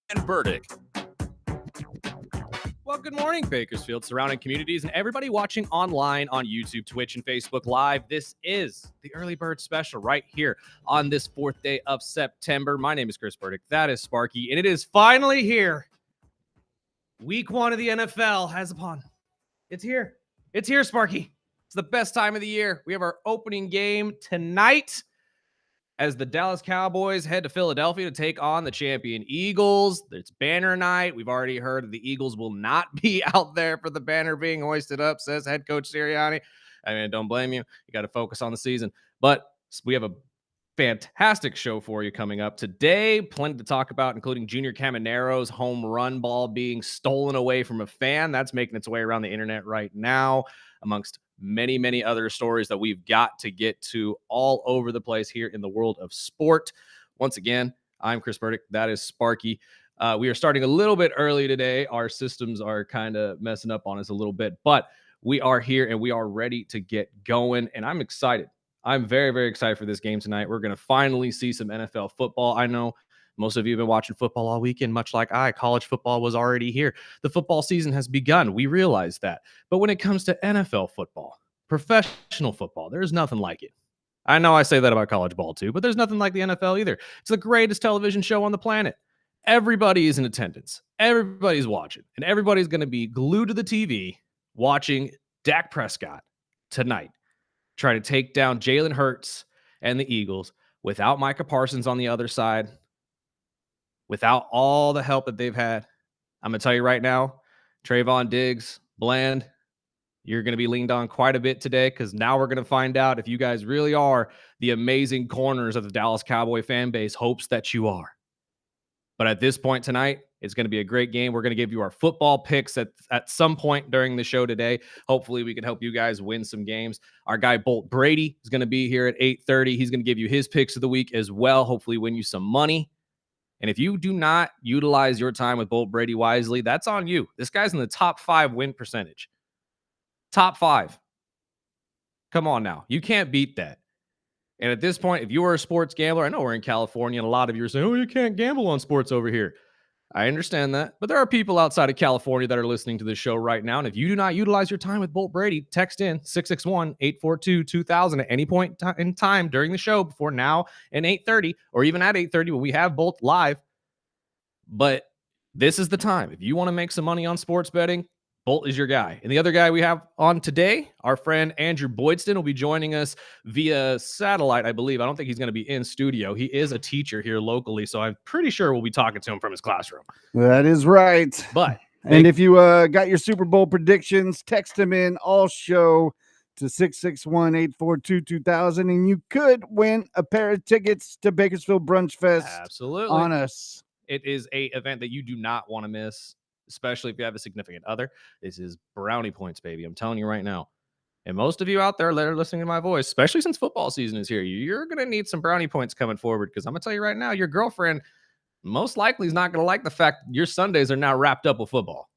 and Burdick. Well, good morning, Bakersfield, surrounding communities, and everybody watching online on YouTube, Twitch, and Facebook Live. This is the Early Bird Special right here on this 4th day of September. My name is Chris Burdick. That is Sparky, and it is finally here. Week 1 of the NFL has upon. It's here. It's here, Sparky. It's the best time of the year. We have our opening game tonight as the Dallas Cowboys head to Philadelphia to take on the champion Eagles. It's banner night. We've already heard the Eagles will not be out there for the banner being hoisted up, says head coach Sirianni. I mean, don't blame you. You got to focus on the season. But we have a fantastic show for you coming up today. Plenty to talk about, including Junior Caminero's home run ball being stolen away from a fan. That's making its way around the internet right now, amongst many, many other stories that we've got to get to all over the place here in the world of sport. Once again, I'm Chris Burdick. That is Sparky. We are starting a little bit early today. Our systems are kind of messing up on us a little bit, but we are here and we are ready to get going. And I'm excited. I'm very, very excited for this game tonight. We're going to finally see some NFL football. I know most of you have been watching football all weekend, much like I. College football was already here. The football season has begun. We realize that. But when it comes to NFL football, professional football, there's nothing like it. I know I say that about college ball too, but there's nothing like the NFL either. It's the greatest television show on the planet. Everybody is in attendance. Everybody's watching. And everybody's going to be glued to the TV watching Dak Prescott tonight, trying to take down Jalen Hurts and the Eagles without Micah Parsons on the other side, without all the help that they've had. I'm going to tell you right now, Trayvon Diggs, Bland, you're going to be leaned on quite a bit today, because now we're going to find out if you guys really are the amazing corners of the Dallas Cowboy fan base hopes that you are. But at this point tonight, it's going to be a great game. We're going to give you our football picks at some point during the show today. Hopefully, we can help you guys win some games. Our guy, Bolt Brady, is going to be here at 8:30. He's going to give you his picks of the week as well, hopefully win you some money. And if you do not utilize your time with Bolt Brady wisely, that's on you. This guy's in the top 5 win percentage. Top 5. Come on now. You can't beat that. And at this point, if you are a sports gambler, I know we're in California, and a lot of you are saying, oh, you can't gamble on sports over here. I understand that. But there are people outside of California that are listening to this show right now. And if you do not utilize your time with Bolt Brady, text in 661-842-2000 at any point in time during the show before now and 8:30, or even at 8:30 when we have Bolt live. But this is the time. If you want to make some money on sports betting, Bolt is your guy. And the other guy we have on today, our friend Andrew Boydston, will be joining us via satellite, I believe. I don't think he's going to be in studio. He is a teacher here locally, so I'm pretty sure we'll be talking to him from his classroom. That is right. But and if you got your Super Bowl predictions, text them in all show to 661-842-2000, and you could win a pair of tickets to Bakersfield Brunch Fest. Absolutely. On us. It is an event that you do not want to miss, especially if you have a significant other. This is brownie points, baby. I'm telling you right now. And most of you out there that are listening to my voice, especially since football season is here, you're going to need some brownie points coming forward, because I'm going to tell you right now, your girlfriend most likely is not going to like the fact your Sundays are now wrapped up with football.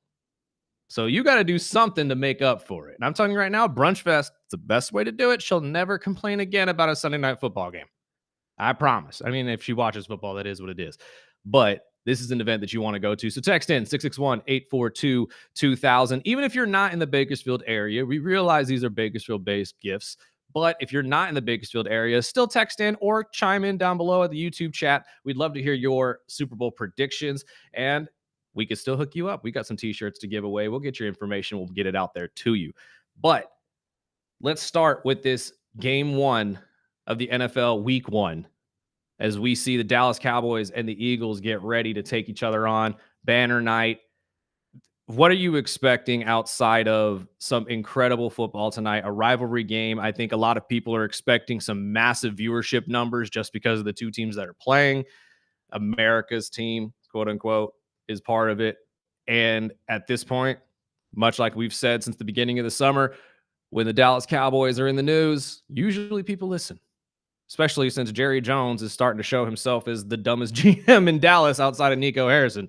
So you got to do something to make up for it. And I'm telling you right now, Brunch Fest is the best way to do it. She'll never complain again about a Sunday night football game. I promise. I mean, if she watches football, that is what it is. But this is an event that you want to go to. So text in 661-842-2000. Even if you're not in the Bakersfield area, we realize these are Bakersfield-based gifts. But if you're not in the Bakersfield area, still text in or chime in down below at the YouTube chat. We'd love to hear your Super Bowl predictions, and we could still hook you up. We got some t-shirts to give away. We'll get your information. We'll get it out there to you. But let's start with this game 1 of the NFL week 1, as we see the Dallas Cowboys and the Eagles get ready to take each other on. Banner night. What are you expecting outside of some incredible football tonight? A rivalry game. I think a lot of people are expecting some massive viewership numbers just because of the two teams that are playing. America's team, quote unquote, is part of it. And at this point, much like we've said since the beginning of the summer, when the Dallas Cowboys are in the news, usually people listen, especially since Jerry Jones is starting to show himself as the dumbest GM in Dallas outside of Nico Harrison.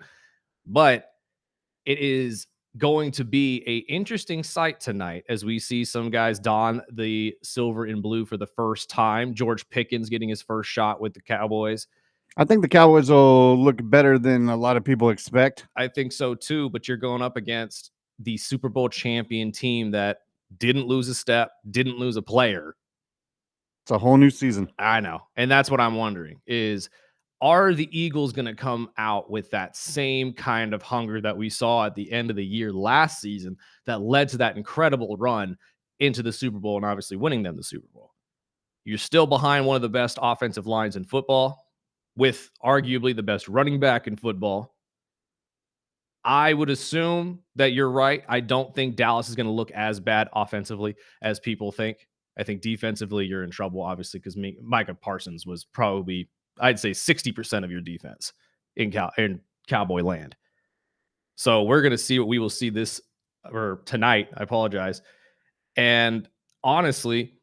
But it is going to be an interesting sight tonight as we see some guys don the silver and blue for the first time. George Pickens getting his first shot with the Cowboys. I think the Cowboys will look better than a lot of people expect. I think so too, but you're going up against the Super Bowl champion team that didn't lose a step, didn't lose a player. It's a whole new season. I know. And that's what I'm wondering is, are the Eagles going to come out with that same kind of hunger that we saw at the end of the year last season that led to that incredible run into the Super Bowl and obviously winning them the Super Bowl? You're still behind one of the best offensive lines in football with arguably the best running back in football. I would assume that you're right. I don't think Dallas is going to look as bad offensively as people think. I think defensively you're in trouble, obviously, because Micah Parsons was probably, I'd say, 60% of your defense in Cowboy land. So we're going to see what we will see this or tonight. I apologize. And honestly,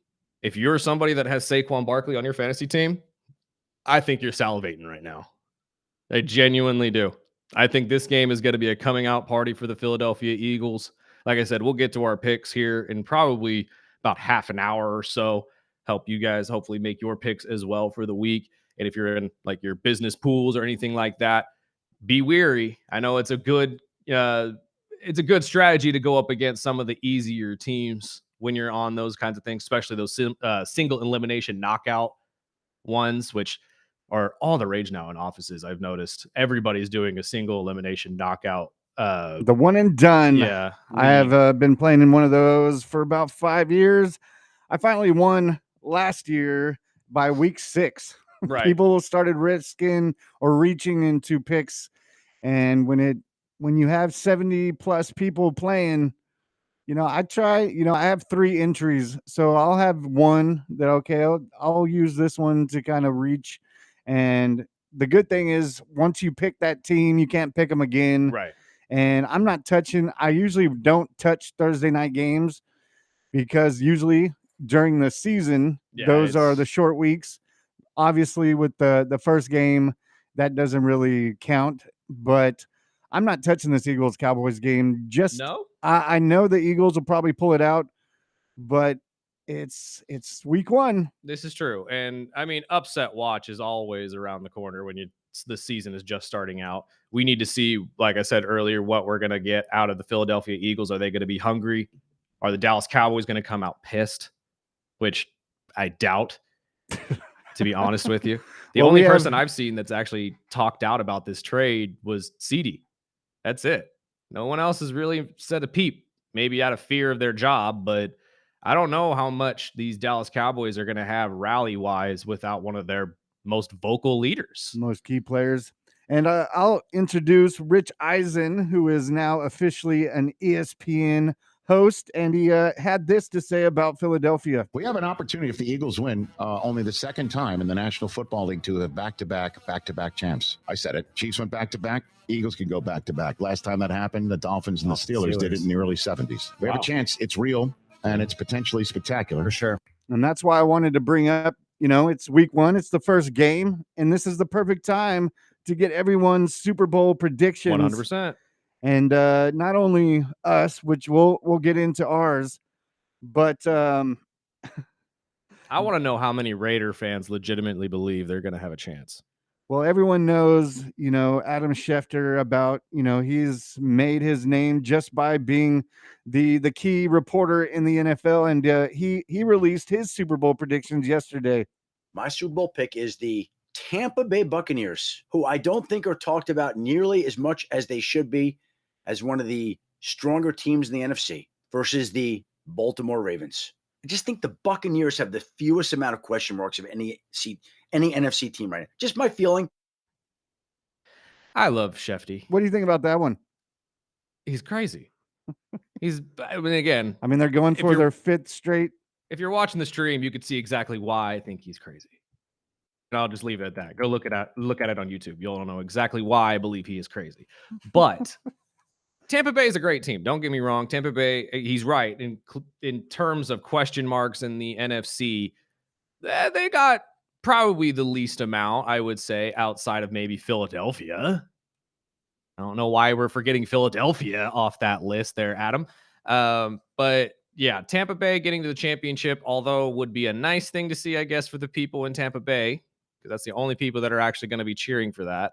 if you're somebody that has Saquon Barkley on your fantasy team, I think you're salivating right now. I genuinely do. I think this game is going to be a coming out party for the Philadelphia Eagles. Like I said, we'll get to our picks here in probably about half an hour or so. Help you guys hopefully make your picks as well for the week. And if you're in like your business pools or anything like that, be weary. I know it's a good strategy to go up against some of the easier teams when you're on those kinds of things, especially those single elimination knockout ones, which are all the rage now in offices. I've noticed everybody's doing a single elimination knockout. The one and done. Yeah. I have been playing in one of those for about 5 years. I finally won last year by week 6. Right. People started risking or reaching into picks. And when you have 70 plus people playing, I have 3 entries, so I'll have one that, okay, I'll use this one to kind of reach. And the good thing is once you pick that team, you can't pick them again. Right. And I usually don't touch Thursday night games because usually during the season, those are the short weeks. Obviously with the first game, that doesn't really count, but I'm not touching this Eagles Cowboys game. Just no. I know the Eagles will probably pull it out, but it's week 1. This is true. And I mean, upset watch is always around the corner when the season is just starting out. We need to see, like I said earlier, what we're going to get out of the Philadelphia Eagles. Are they going to be hungry? Are the Dallas Cowboys going to come out pissed? Which I doubt, to be honest with you. The only person I've seen that's actually talked out about this trade was CD. That's it. No one else has really said a peep, maybe out of fear of their job, but I don't know how much these Dallas Cowboys are going to have rally-wise without one of their most vocal leaders. Most key players. And I'll introduce Rich Eisen, who is now officially an ESPN host, and he had this to say about Philadelphia. We have an opportunity if the Eagles win, only the second time in the National Football League to have back-to-back champs. I said it. Chiefs went back-to-back. Eagles can go back-to-back. Last time that happened, the Dolphins and the Steelers did it in the early 70s. We have a chance. It's real, and it's potentially spectacular. For sure. And that's why I wanted to bring up, it's week 1. It's the first game, and this is the perfect time to get everyone's Super Bowl predictions. 100%. And not only us, which we'll get into ours, but I want to know how many Raider fans legitimately believe they're going to have a chance. Well, everyone knows, Adam Schefter about, he's made his name just by being the key reporter in the NFL, and he released his Super Bowl predictions yesterday. My Super Bowl pick is the Tampa Bay Buccaneers, who I don't think are talked about nearly as much as they should be, as one of the stronger teams in the NFC versus the Baltimore Ravens. I just think the Buccaneers have the fewest amount of question marks of any NFC team right now. Just my feeling. I love Shefty. What do you think about that one? He's crazy. Again, they're going for their 5th straight. If you're watching the stream, you could see exactly why I think he's crazy. And I'll just leave it at that. Go look at it on YouTube. You'll know exactly why I believe he is crazy. But Tampa Bay is a great team. Don't get me wrong. Tampa Bay, he's right. In terms of question marks in the NFC, they got probably the least amount, I would say, outside of maybe Philadelphia. I don't know why we're forgetting Philadelphia off that list there, Adam. But yeah, Tampa Bay getting to the championship, although would be a nice thing to see, I guess, for the people in Tampa Bay, because that's the only people that are actually going to be cheering for that.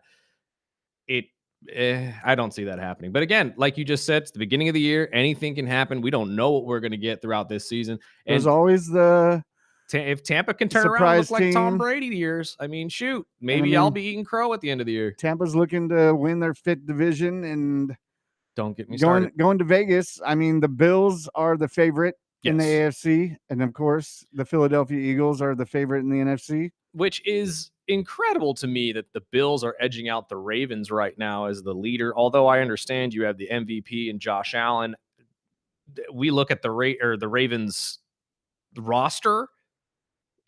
I don't see that happening. But again, like you just said, it's the beginning of the year. Anything can happen. We don't know what we're going to get throughout this season. There's And always the if Tampa can turn around and look surprise like Tom team. Brady years, I mean, shoot, And maybe I'll be eating crow at the end of the year. Tampa's looking to win their 5th division and Don't get me started. going to Vegas. I mean, the Bills are the favorite in the Yes. AFC, and of course, the Philadelphia Eagles are the favorite in the NFC. Which is incredible to me that the Bills are edging out the Ravens right now as the leader. Although I understand you have the MVP and Josh Allen. We look at the Ravens roster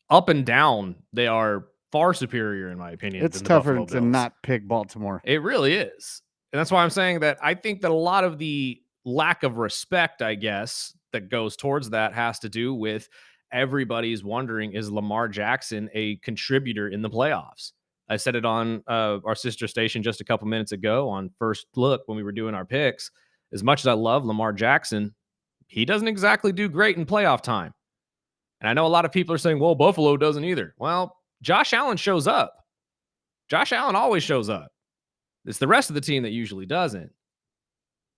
up and down. They are far superior, in my opinion. It's than the tougher Buffalo to Bills. not pick Baltimore. It really is. And that's why I'm saying that I think that a lot of the lack of respect, I guess, that goes towards that has to do with everybody's wondering, is Lamar Jackson a contributor in the playoffs? I said it on our sister station just a couple minutes ago on First Look when we were doing our picks. As much as I love Lamar Jackson, he doesn't exactly do great in playoff time. And I know a lot of people are saying, well, Buffalo doesn't either. Well, Josh Allen shows up. Josh Allen always shows up. It's the rest of the team that usually doesn't.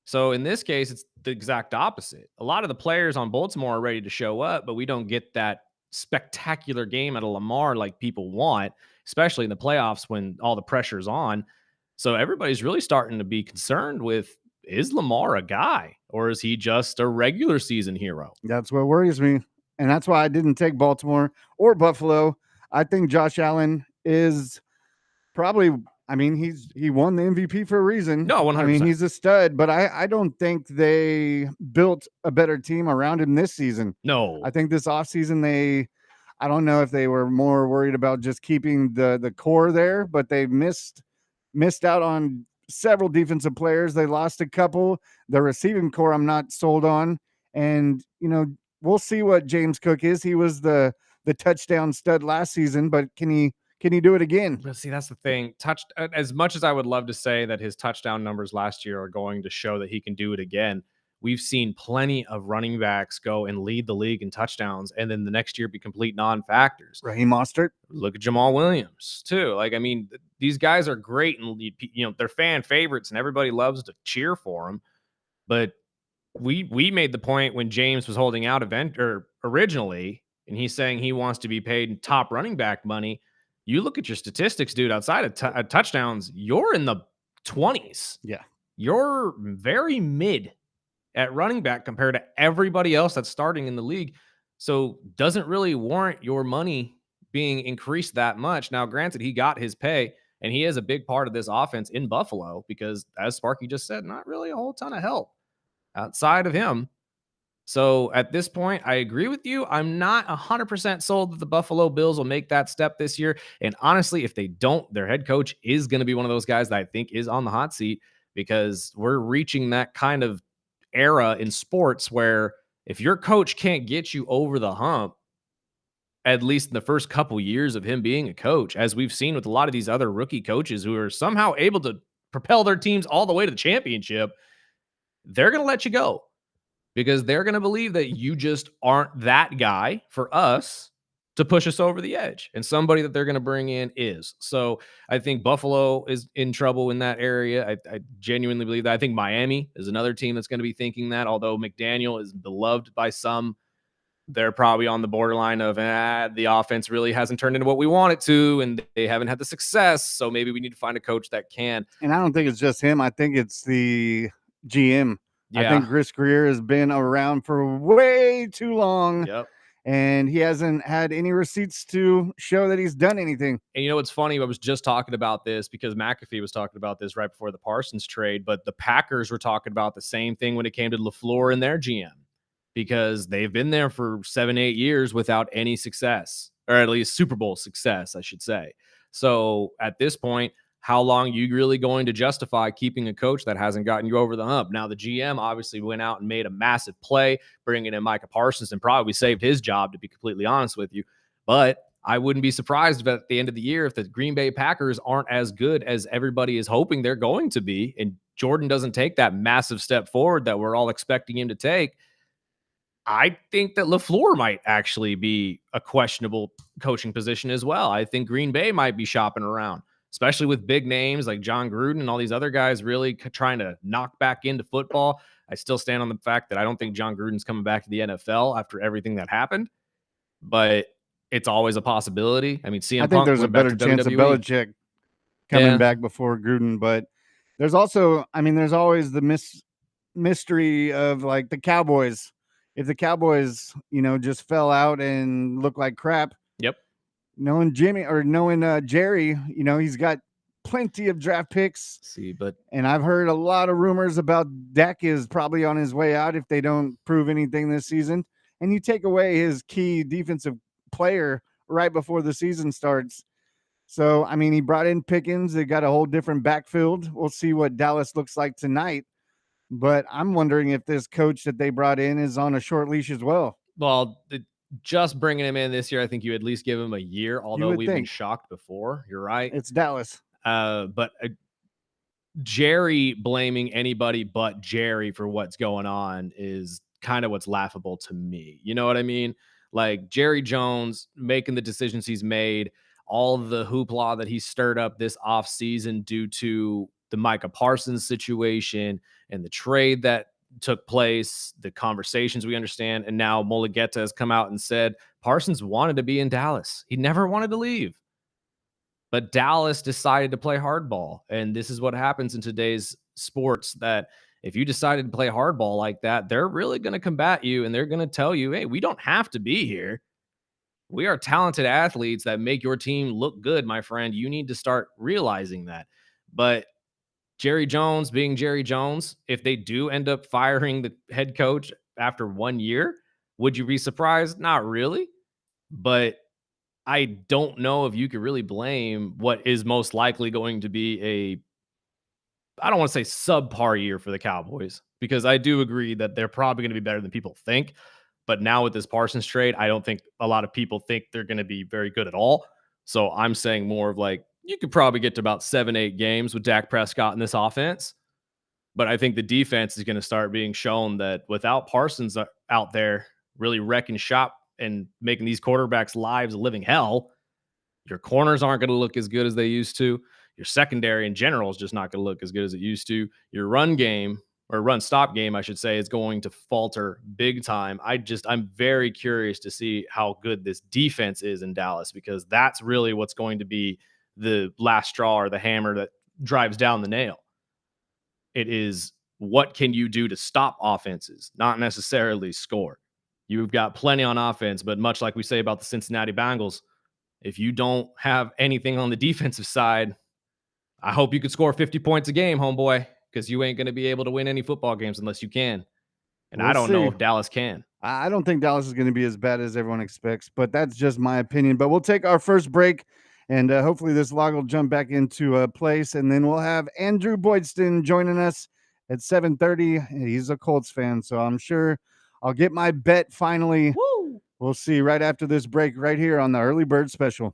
So in this case, it's the exact opposite. A lot of the players on Baltimore are ready to show up, but we don't get that spectacular game at a Lamar like people want, especially in the playoffs when all the pressure's on. So everybody's really starting to be concerned with, is Lamar a guy or is he just a regular season hero? That's what worries me. And that's why I didn't take Baltimore or Buffalo. I think Josh Allen is probably, I mean, he won the MVP for a reason. No, 100%. I mean, he's a stud, but I don't think they built a better team around him this season. No. I think this offseason I don't know if they were more worried about just keeping the core there, but they missed out on several defensive players. They lost a couple. The receiving core I'm not sold on. And, we'll see what James Cook is. He was the touchdown stud last season, but can he do it again? But see, that's the thing. As much as I would love to say that his touchdown numbers last year are going to show that he can do it again, we've seen plenty of running backs go and lead the league in touchdowns and then the next year be complete non-factors. Raheem Mostert. Look at Jamal Williams too. Like, I mean, these guys are great and they're fan favorites and everybody loves to cheer for them. But we made the point when James was holding out originally, and he's saying he wants to be paid top running back money. You look at your statistics, dude, outside of touchdowns, you're in the 20s. Yeah. You're very mid at running back compared to everybody else that's starting in the league. So doesn't really warrant your money being increased that much. Now, granted, he got his pay, and he is a big part of this offense in Buffalo because, as Sparky just said, not really a whole ton of help outside of him. So at this point, I agree with you. I'm not 100% sold that the Buffalo Bills will make that step this year. And honestly, if they don't, their head coach is going to be one of those guys that I think is on the hot seat because we're reaching that kind of era in sports where if your coach can't get you over the hump, at least in the first couple years of him being a coach, as we've seen with a lot of these other rookie coaches who are somehow able to propel their teams all the way to the championship, they're going to let you go because they're going to believe that you just aren't that guy for us to push us over the edge. And somebody that they're going to bring in is. So I think Buffalo is in trouble in that area. I genuinely believe that. I think Miami is another team that's going to be thinking that, although McDaniel is beloved by some, they're probably on the borderline of the offense really hasn't turned into what we want it to, and they haven't had the success. So maybe we need to find a coach that can. And I don't think it's just him. I think it's the GM. Yeah. I think Chris Greer has been around for way too long. Yep. And he hasn't had any receipts to show that he's done anything. And you know what's funny? I was just talking about this because McAfee was talking about this right before the Parsons trade, but the Packers were talking about the same thing when it came to LaFleur and their GM because they've been there for 7-8 years without any success, or at least Super Bowl success, I should say. So at this point, how long are you really going to justify keeping a coach that hasn't gotten you over the hump? Now, the GM obviously went out and made a massive play, bringing in Micah Parsons, and probably saved his job, to be completely honest with you. But I wouldn't be surprised if at the end of the year, if the Green Bay Packers aren't as good as everybody is hoping they're going to be, and Jordan doesn't take that massive step forward that we're all expecting him to take, I think that LaFleur might actually be a questionable coaching position as well. I think Green Bay might be shopping around, especially with big names like John Gruden and all these other guys really trying to knock back into football. I still stand on the fact that I don't think John Gruden's coming back to the NFL after everything that happened, but it's always a possibility. I mean, I CM think Punk there's a went back better to chance of WWE. Belichick coming Yeah. back before Gruden, but there's also, I mean, there's always the mystery of like the Cowboys. If the Cowboys, just fell out and looked like crap, Yep. knowing Jerry, he's got plenty of draft picks. See, but And I've heard a lot of rumors about Dak is probably on his way out if they don't prove anything this season. And you take away his key defensive player right before the season starts. So, I mean, he brought in Pickens. They got a whole different backfield. We'll see what Dallas looks like tonight. But I'm wondering if this coach that they brought in is on a short leash as well. well, just bringing him in this year, I think you at least give him a year, You although would we've been think. shocked before. You're right. It's Dallas. But Jerry blaming anybody but Jerry for what's going on is kind of what's laughable to me. You know what I mean? Like Jerry Jones making the decisions he's made, all the hoopla that he stirred up this offseason due to the Micah Parsons situation and the trade that took place, the conversations we understand. And now Mulugeta has come out and said Parsons wanted to be in Dallas. He never wanted to leave. But Dallas decided to play hardball. And this is what happens in today's sports, that if you decided to play hardball like that, they're really going to combat you and they're going to tell you, hey, we don't have to be here. We are talented athletes that make your team look good, my friend. You need to start realizing that. But Jerry Jones being Jerry Jones, if they do end up firing the head coach after 1 year, would you be surprised? Not really. But I don't know if you could really blame what is most likely going to be I don't want to say subpar year for the Cowboys, because I do agree that they're probably going to be better than people think. But now with this Parsons trade, I don't think a lot of people think they're going to be very good at all. So I'm saying more of like, you could probably get to about 7, 8 games with Dak Prescott in this offense. But I think the defense is going to start being shown that without Parsons out there really wrecking shop and making these quarterbacks' lives a living hell, your corners aren't going to look as good as they used to. Your secondary in general is just not going to look as good as it used to. Your run game, or run stop game, I should say, is going to falter big time. I'm very curious to see how good this defense is in Dallas, because that's really what's going to be the last straw or the hammer that drives down the nail. It is, what can you do to stop offenses, not necessarily score. You've got plenty on offense, but much like we say about the Cincinnati Bengals, if you don't have anything on the defensive side, I hope you could score 50 points a game, homeboy, because you ain't going to be able to win any football games unless you can. And I We'll don't know see. if Dallas can. I don't think Dallas is going to be as bad as everyone expects, but that's just my opinion. But we'll take our first break, and hopefully this log will jump back into place, and then we'll have Andrew Boydston joining us at 7:30. He's a Colts fan, so I'm sure I'll get my bet finally. Woo! We'll see right after this break right here on the Early Bird Special.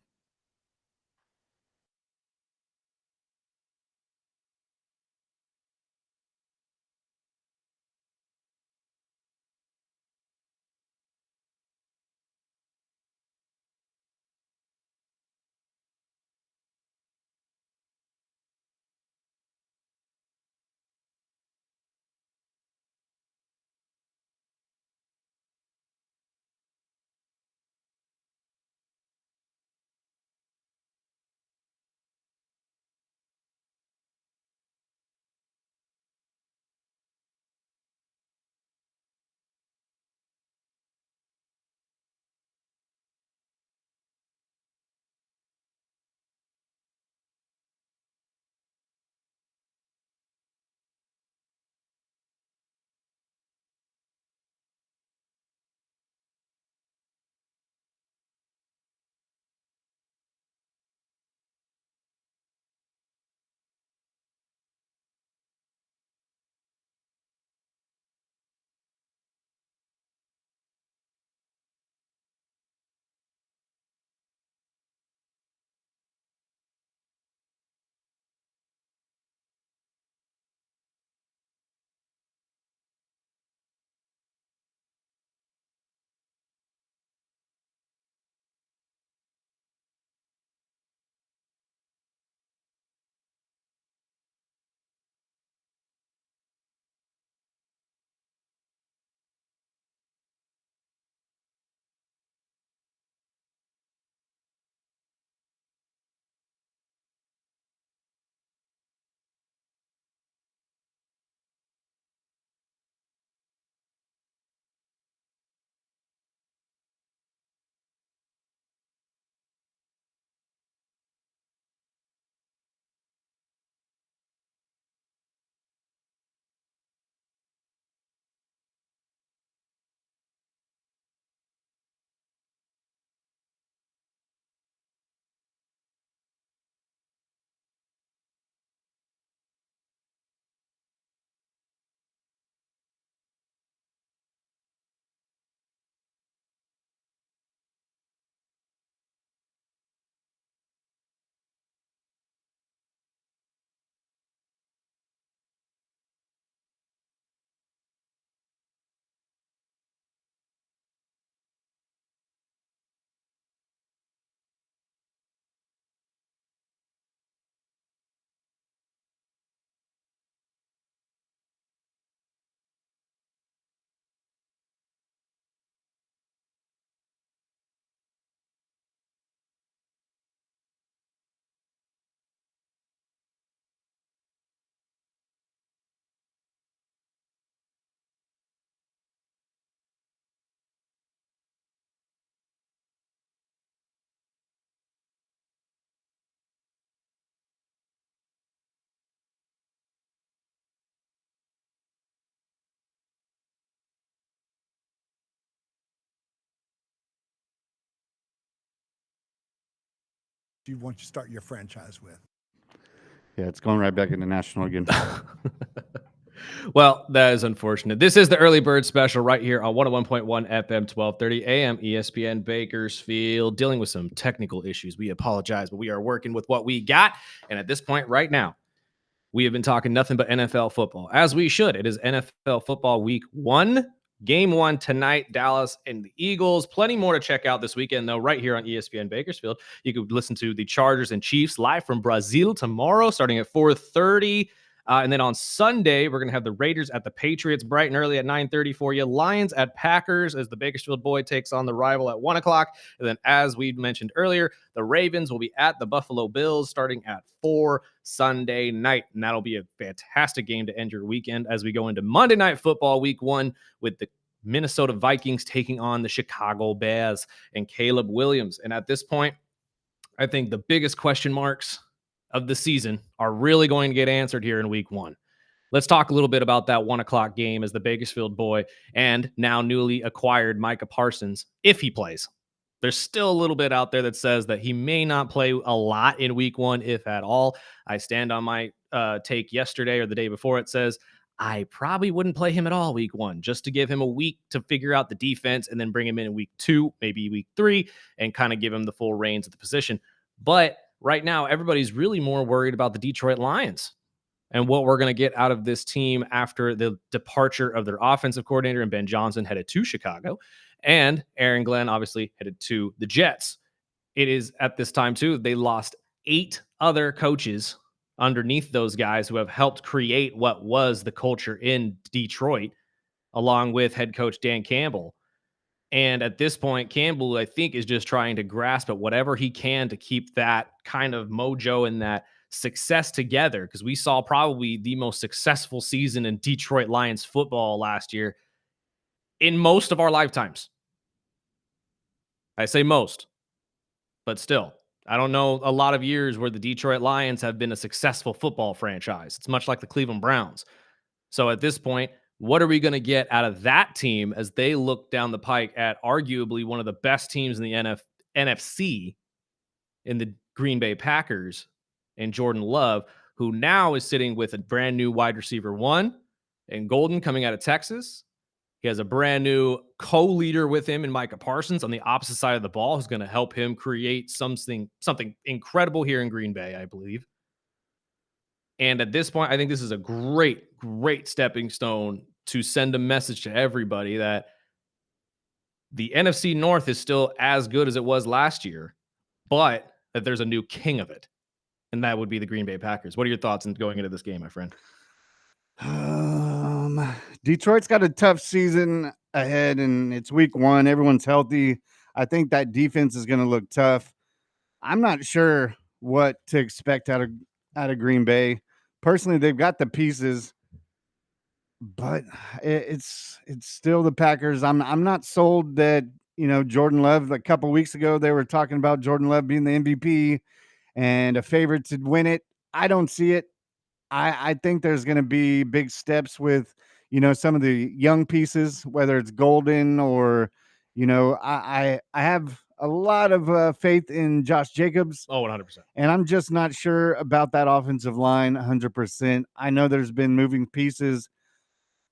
you want to start your franchise with. Yeah, it's going right back into national again. Well, that is unfortunate. This is the early bird special right here on 101.1 FM, 1230 AM, ESPN Bakersfield. Dealing with some technical issues. We apologize, but we are working with what we got. And at this point right now, we have been talking nothing but NFL football, as we should. It is NFL football week 1. Game 1 tonight, Dallas and the Eagles. Plenty more to check out this weekend, though, right here on ESPN Bakersfield. You could listen to the Chargers and Chiefs live from Brazil tomorrow, starting at 4:30. And then on Sunday, we're going to have the Raiders at the Patriots bright and early at 9:30 for you. Lions at Packers as the Bakersfield boy takes on the rival at 1 o'clock. And then, as we mentioned earlier, the Ravens will be at the Buffalo Bills starting at 4 Sunday night. And that'll be a fantastic game to end your weekend as we go into Monday Night Football week 1 with the Minnesota Vikings taking on the Chicago Bears and Caleb Williams. And at this point, I think the biggest question marks of the season are really going to get answered here in week 1. Let's talk a little bit about that 1 o'clock game as the Bakersfield boy and now newly acquired Micah Parsons, if he plays. There's still a little bit out there that says that he may not play a lot in week 1, if at all. I stand on my take yesterday or the day before. It says I probably wouldn't play him at all week 1, just to give him a week to figure out the defense and then bring him in week 2, maybe week 3, and kind of give him the full reins of the position. But right now, everybody's really more worried about the Detroit Lions and what we're going to get out of this team after the departure of their offensive coordinator and Ben Johnson headed to Chicago, and Aaron Glenn obviously headed to the Jets. It is at this time, too, they lost 8 other coaches underneath those guys who have helped create what was the culture in Detroit, along with head coach Dan Campbell. And at this point, Campbell, I think, is just trying to grasp at whatever he can to keep that kind of mojo and that success together, because we saw probably the most successful season in Detroit Lions football last year in most of our lifetimes. I say most, but still, I don't know a lot of years where the Detroit Lions have been a successful football franchise. It's much like the Cleveland Browns. So at this point, what are we going to get out of that team as they look down the pike at arguably one of the best teams in the NFC in the Green Bay Packers and Jordan Love, who now is sitting with a brand new wide receiver 1 and Golden coming out of Texas. He has a brand new co-leader with him in Micah Parsons on the opposite side of the ball, who's going to help him create something incredible here in Green Bay, I believe. And at this point, I think this is a great stepping stone to send a message to everybody that the NFC North is still as good as it was last year, but that there's a new king of it, and that would be the Green Bay Packers. What are your thoughts in going into this game, my friend? Detroit's got a tough season ahead, and it's week 1. Everyone's healthy. I think that defense is going to look tough. I'm not sure what to expect out of Green Bay. Personally, they've got the pieces, but it's still the Packers. I'm not sold that, Jordan Love, a couple weeks ago, they were talking about Jordan Love being the MVP and a favorite to win it. I don't see it. I think there's going to be big steps with, some of the young pieces, whether it's Golden or, I have a lot of faith in Josh Jacobs. Oh, 100%. And I'm just not sure about that offensive line 100%. I know there's been moving pieces.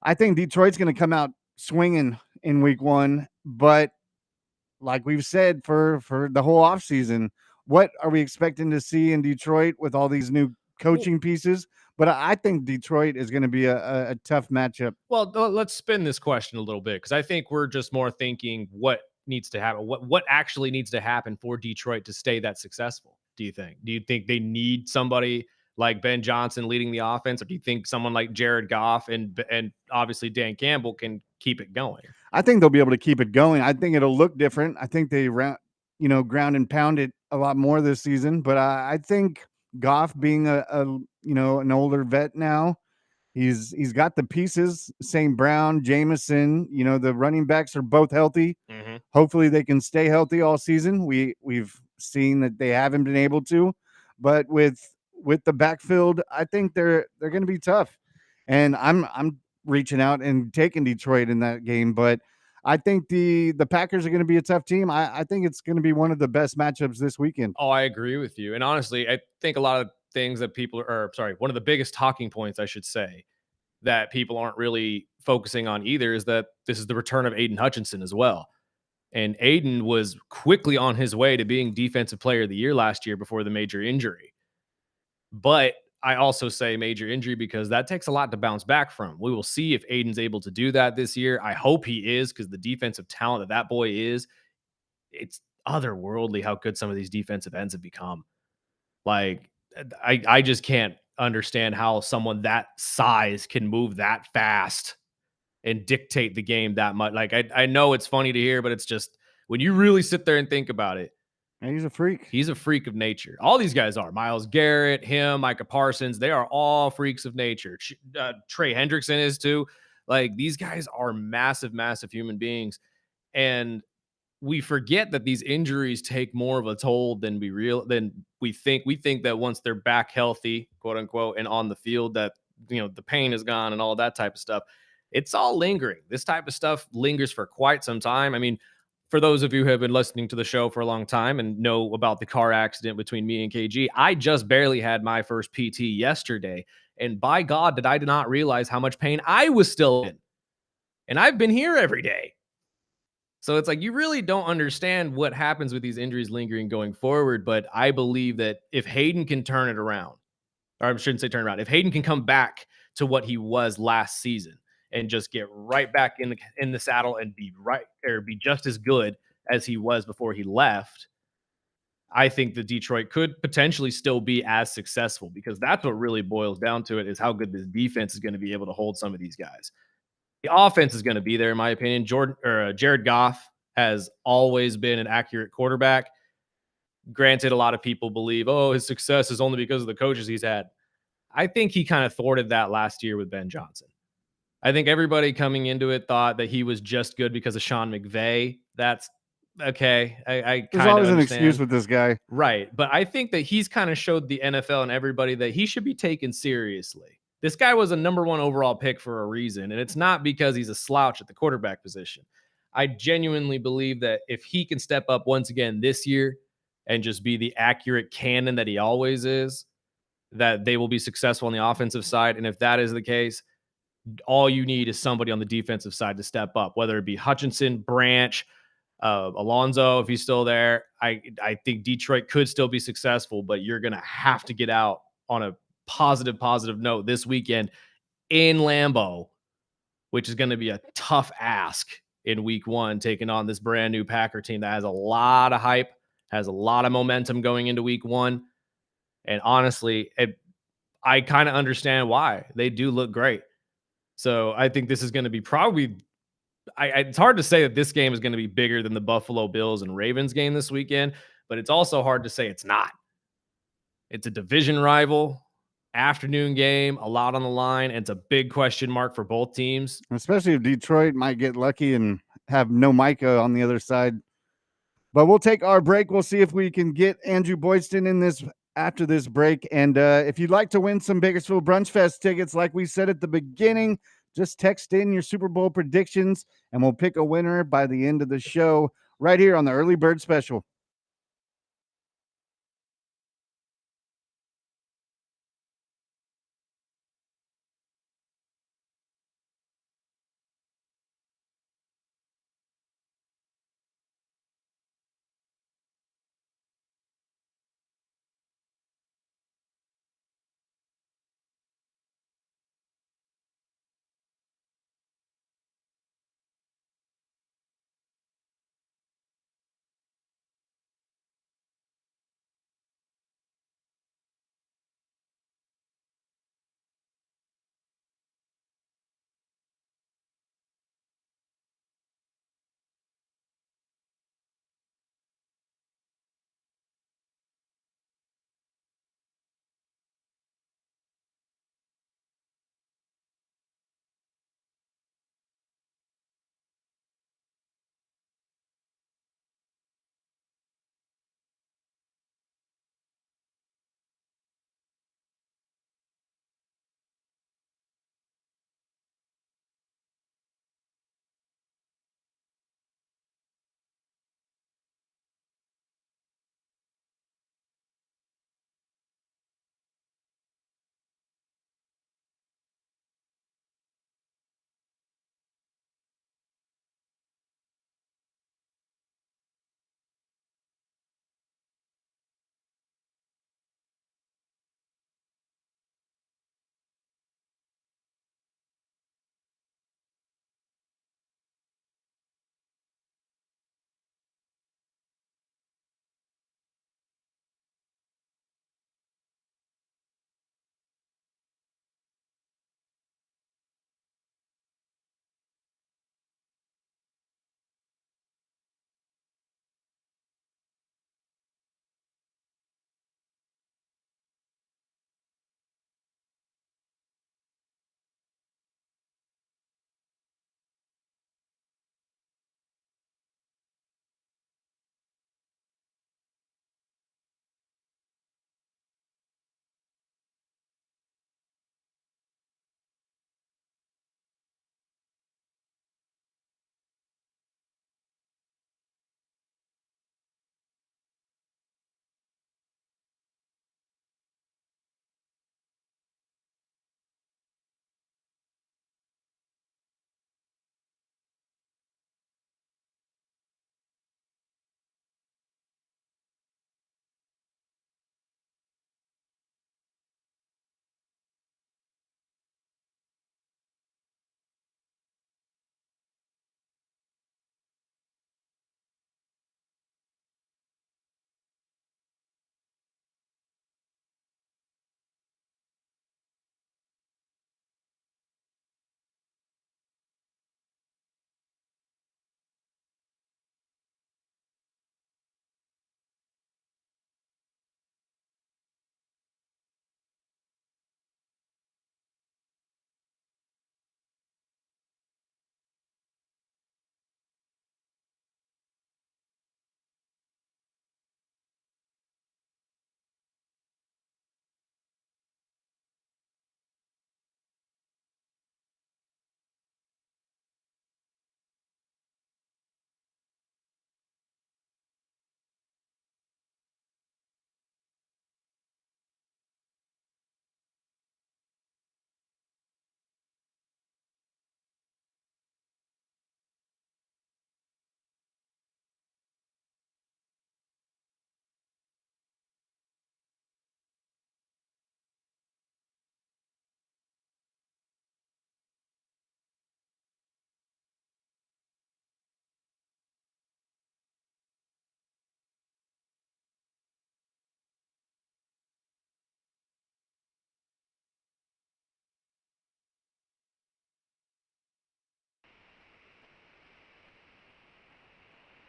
I think Detroit's going to come out swinging in week 1, but like we've said for the whole offseason, what are we expecting to see in Detroit with all these new coaching pieces? But I think Detroit is going to be a tough matchup. Well, let's spin this question a little bit, because I think we're just more thinking what needs to happen, what actually needs to happen for Detroit to stay that successful. Do you think they need somebody like Ben Johnson leading the offense, or do you think someone like Jared Goff and obviously Dan Campbell can keep it going? I think they'll be able to keep it going. I think it'll look different. I think they ground and pound it a lot more this season, but I think Goff being an older vet now, he's got the pieces. St. Brown, Jameson, the running backs are both healthy. Mm-hmm. Hopefully they can stay healthy all season. We've seen that they haven't been able to, but with the backfield, I think they're going to be tough. And I'm reaching out and taking Detroit in that game, but I think the Packers are going to be a tough team. I think it's going to be one of the best matchups this weekend. Oh, I agree with you. And honestly, I think a lot of things that one of the biggest talking points, I should say, that people aren't really focusing on either is that this is the return of Aiden Hutchinson as well. And Aiden was quickly on his way to being Defensive Player of the Year last year before the major injury. But I also say major injury because that takes a lot to bounce back from. We will see if Aiden's able to do that this year. I hope he is, because the defensive talent that boy is, it's otherworldly how good some of these defensive ends have become. Like, I just can't understand how someone that size can move that fast and dictate the game that much. Like, I know it's funny to hear, but it's just when you really sit there and think about it, And he's a freak. he's a freak of nature. All these guys are. Myles Garrett, him, Micah Parsons, they are all freaks of nature. Trey Hendrickson is too. Like, these guys are massive, massive human beings. And we forget that these injuries take more of a toll than we think. We think that once they're back healthy, quote unquote, and on the field, that the pain is gone and all that type of stuff. It's all lingering. This type of stuff lingers for quite some time. I mean, for those of you who have been listening to the show for a long time and know about the car accident between me and KG, I just barely had my first PT yesterday. And by God, did I not realize how much pain I was still in. And I've been here every day. So it's like you really don't understand what happens with these injuries lingering going forward. But I believe that if Hayden can turn it around, or I shouldn't say turn around, if Hayden can come back to what he was last season and just get right back in the saddle and be just as good as he was before he left, I think the Detroit could potentially still be as successful, because that's what really boils down to it, is how good this defense is going to be able to hold some of these guys. The offense is going to be there, in my opinion. Jared Goff has always been an accurate quarterback. Granted, a lot of people believe, his success is only because of the coaches he's had. I think he kind of thwarted that last year with Ben Johnson. I think everybody coming into it thought that he was just good because of Sean McVay. That's okay. I There's kind of always an understand. excuse with this guy. Right. But I think that he's kind of showed the NFL and everybody that he should be taken seriously. This guy was a number 1 overall pick for a reason, and it's not because he's a slouch at the quarterback position. I genuinely believe that if he can step up once again this year and just be the accurate cannon that he always is, that they will be successful on the offensive side. And if that is the case, all you need is somebody on the defensive side to step up, whether it be Hutchinson, Branch, Alonzo, if he's still there. I think Detroit could still be successful, but you're going to have to get out on a positive note this weekend in Lambeau, which is going to be a tough ask in week 1, taking on this brand new Packer team that has a lot of hype, has a lot of momentum going into week 1. And honestly, I kind of understand why. They do look great. So I think this is going to be probably it's hard to say that this game is going to be bigger than the Buffalo Bills and Ravens game this weekend, but it's also hard to say it's not. It's a division rival, afternoon game, a lot on the line, and it's a big question mark for both teams. Especially if Detroit might get lucky and have no Micah on the other side. But we'll take our break. We'll see if we can get Andrew Boydston in this after this break. And if you'd like to win some Bakersfield Brunch Fest tickets, like we said at the beginning, just text in your Super Bowl predictions, and we'll pick a winner by the end of the show right here on the Early Bird Special.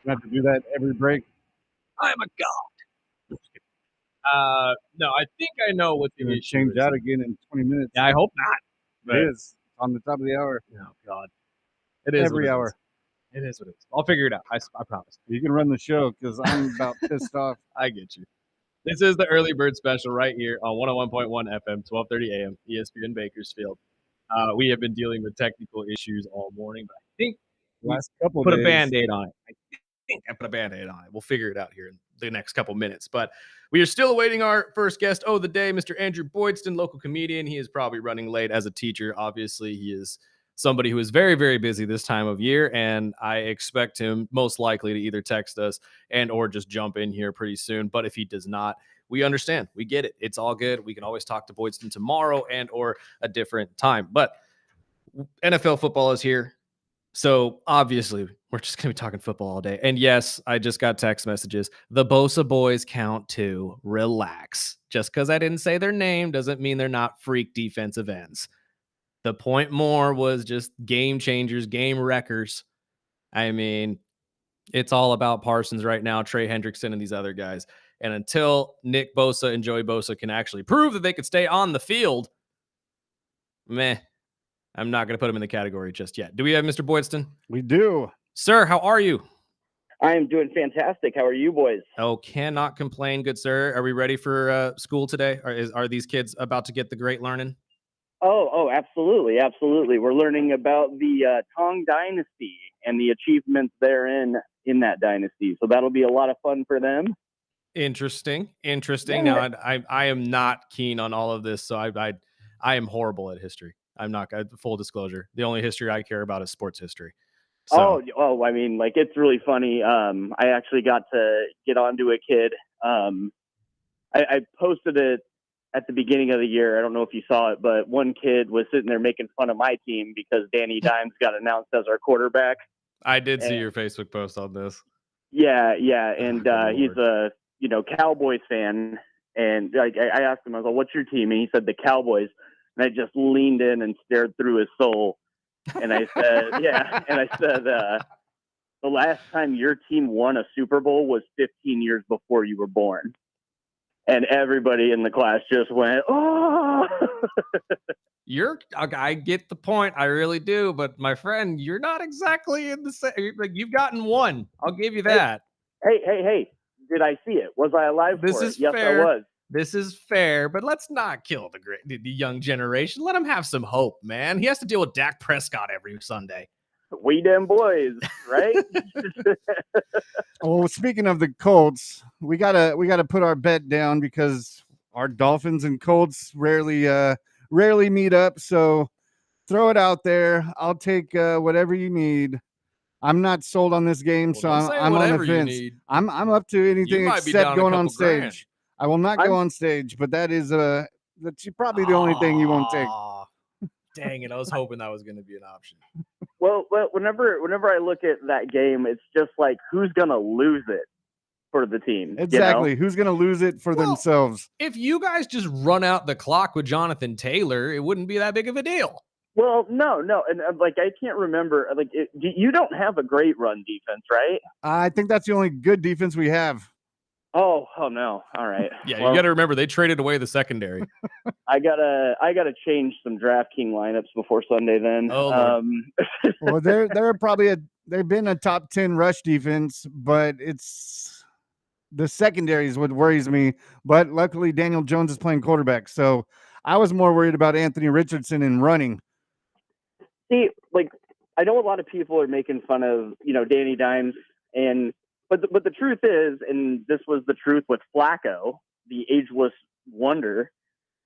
You have to do that every break. I'm a god. No, I think I know what the Going to issue change is. out again in 20 minutes. Yeah, I hope not. It is on the top of the hour. Oh God, it is Every what it hour. is. It is what it is. I'll figure it out. I promise. You can run the show because I'm about pissed off. I get you. This is the early bird special right here on 101.1 FM, 12:30 a.m. ESPN Bakersfield. We have been dealing with technical issues all morning, but I think Last couple put days. a Band-Aid on it. I think I put a Band-Aid on it. We'll figure it out here in the next couple minutes. But we are still awaiting our first guest of the day, Mr. Andrew Boydston, local comedian. He is probably running late as a teacher. Obviously, he is somebody who is very, very busy this time of year, and I expect him most likely to either text us and or just jump in here pretty soon. But if he does not, we understand. We get it. It's all good. We can always talk to Boydston tomorrow and or a different time. But NFL football is here. So obviously, we're just going to be talking football all day. And yes, I just got text messages. The Bosa boys count too. Relax. Just because I didn't say their name doesn't mean they're not freak defensive ends. The point more was just game changers, game wreckers. I mean, it's all about Parsons right now, Trey Hendrickson, and these other guys. And until Nick Bosa and Joey Bosa can actually prove that they could stay on the field, meh. I'm not going to put him in the category just yet. Do we have Mr. Boydston? We do. Sir, how are you? I am doing fantastic. How are you boys? Oh, cannot complain, good sir. Are we ready for school today? Are these kids about to get the great learning? Oh, absolutely, absolutely. We're learning about the Tong Dynasty and the achievements therein in that dynasty. So that'll be a lot of fun for them. Interesting. Yeah. Now, I am not keen on all of this, so I am horrible at history. I'm not. Full disclosure, the only history I care about is sports history. So. Oh, I mean, like, it's really funny. I actually got to get onto a kid. I posted it at the beginning of the year. I don't know if you saw it, but one kid was sitting there making fun of my team because Danny Dimes got announced as our quarterback. I did see your Facebook post on this. Yeah. And he's a, Cowboys fan. And I asked him, I was like, what's your team? And he said the Cowboys. And I just leaned in and stared through his soul. And I said, yeah. And I said, the last time your team won a Super Bowl was 15 years before you were born. And everybody in the class just went, oh. I get the point. I really do. But my friend, you're not exactly in the same. Like, you've gotten one. I'll give you that. Hey. Did I see it? Was I alive for it? Yes, fair. I was. This is fair, but let's not kill the young generation. Let him have some hope, man. He has to deal with Dak Prescott every Sunday. We them boys, right? Well, speaking of the Colts, we gotta put our bet down because our Dolphins and Colts rarely meet up. So throw it out there. I'll take whatever you need. I'm not sold on this game, so I'm on the fence. I'm up to anything except going on stage. Grand. I will not go on stage, but that's probably the only thing you won't take. Dang it! I was hoping that was going to be an option. Well, whenever I look at that game, it's just like, who's going to lose it for the team? Exactly. Who's going to lose it for themselves? If you guys just run out the clock with Jonathan Taylor, it wouldn't be that big of a deal. Well, no, and like, I can't remember. Like, you don't have a great run defense, right? I think that's the only good defense we have. Oh no! All right. Yeah, well, you got to remember they traded away the secondary. I gotta change some DraftKings lineups before Sunday. Then. Oh, well, they've been a top 10 rush defense, but it's the secondary is what worries me. But luckily, Daniel Jones is playing quarterback, so I was more worried about Anthony Richardson and running. See, like, I know a lot of people are making fun of Danny Dimes But the truth is, and this was the truth with Flacco, the ageless wonder,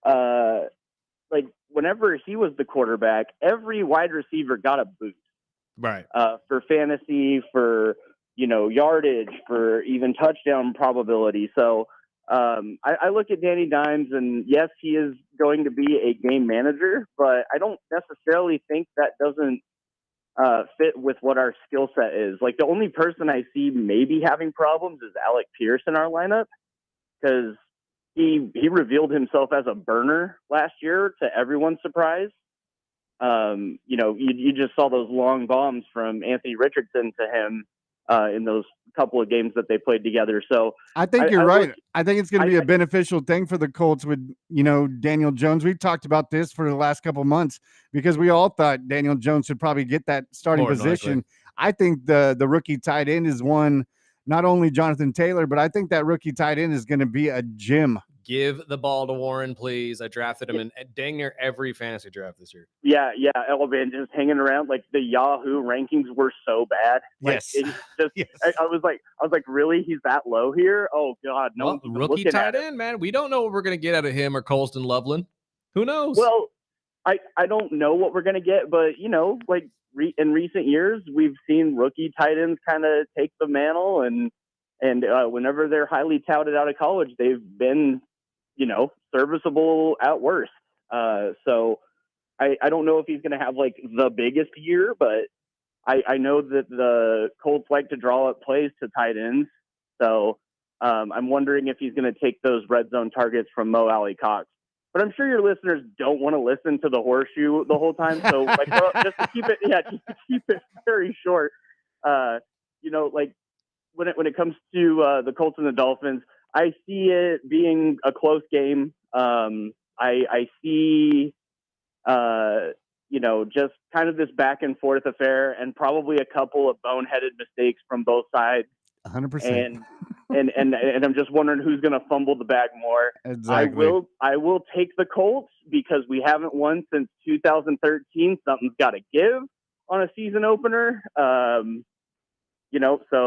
like, whenever he was the quarterback, every wide receiver got a boost. Right. For fantasy, for, yardage, for even touchdown probability. So I look at Danny Dimes, and yes, he is going to be a game manager, but I don't necessarily think that doesn't fit with what our skill set is. Like, the only person I see maybe having problems is Alec Pierce in our lineup, because he revealed himself as a burner last year to everyone's surprise. You just saw those long bombs from Anthony Richardson to him in those couple of games that they played together. So I think you're right. I think it's going to be a beneficial thing for the Colts with, Daniel Jones. We've talked about this for the last couple of months because we all thought Daniel Jones should probably get that starting position. I think the rookie tight end is one, not only Jonathan Taylor, but I think that rookie tight end is going to be a gem. Give the ball to Warren, please. I drafted him in dang near every fantasy draft this year. Yeah. Elvin just hanging around. Like the Yahoo rankings were so bad. Yes. Yes. I was like, really? He's that low here? Oh God, no. Well, rookie tight end, man. We don't know what we're gonna get out of him or Colston Loveland. Who knows? Well, I don't know what we're gonna get, but like in recent years, we've seen rookie tight ends kind of take the mantle, and whenever they're highly touted out of college, they've been serviceable at worst. So I don't know if he's going to have like the biggest year, but I know that the Colts like to draw up plays to tight ends. So I'm wondering if he's going to take those red zone targets from Mo Alley Cox. But I'm sure your listeners don't want to listen to the horseshoe the whole time. So like, just to keep it very short, like when it comes to the Colts and the Dolphins, I see it being a close game. I see, just kind of this back and forth affair, and probably a couple of boneheaded mistakes from both sides. 100%. And I'm just wondering who's going to fumble the bag more. Exactly. I will take the Colts because we haven't won since 2013. Something's got to give on a season opener. So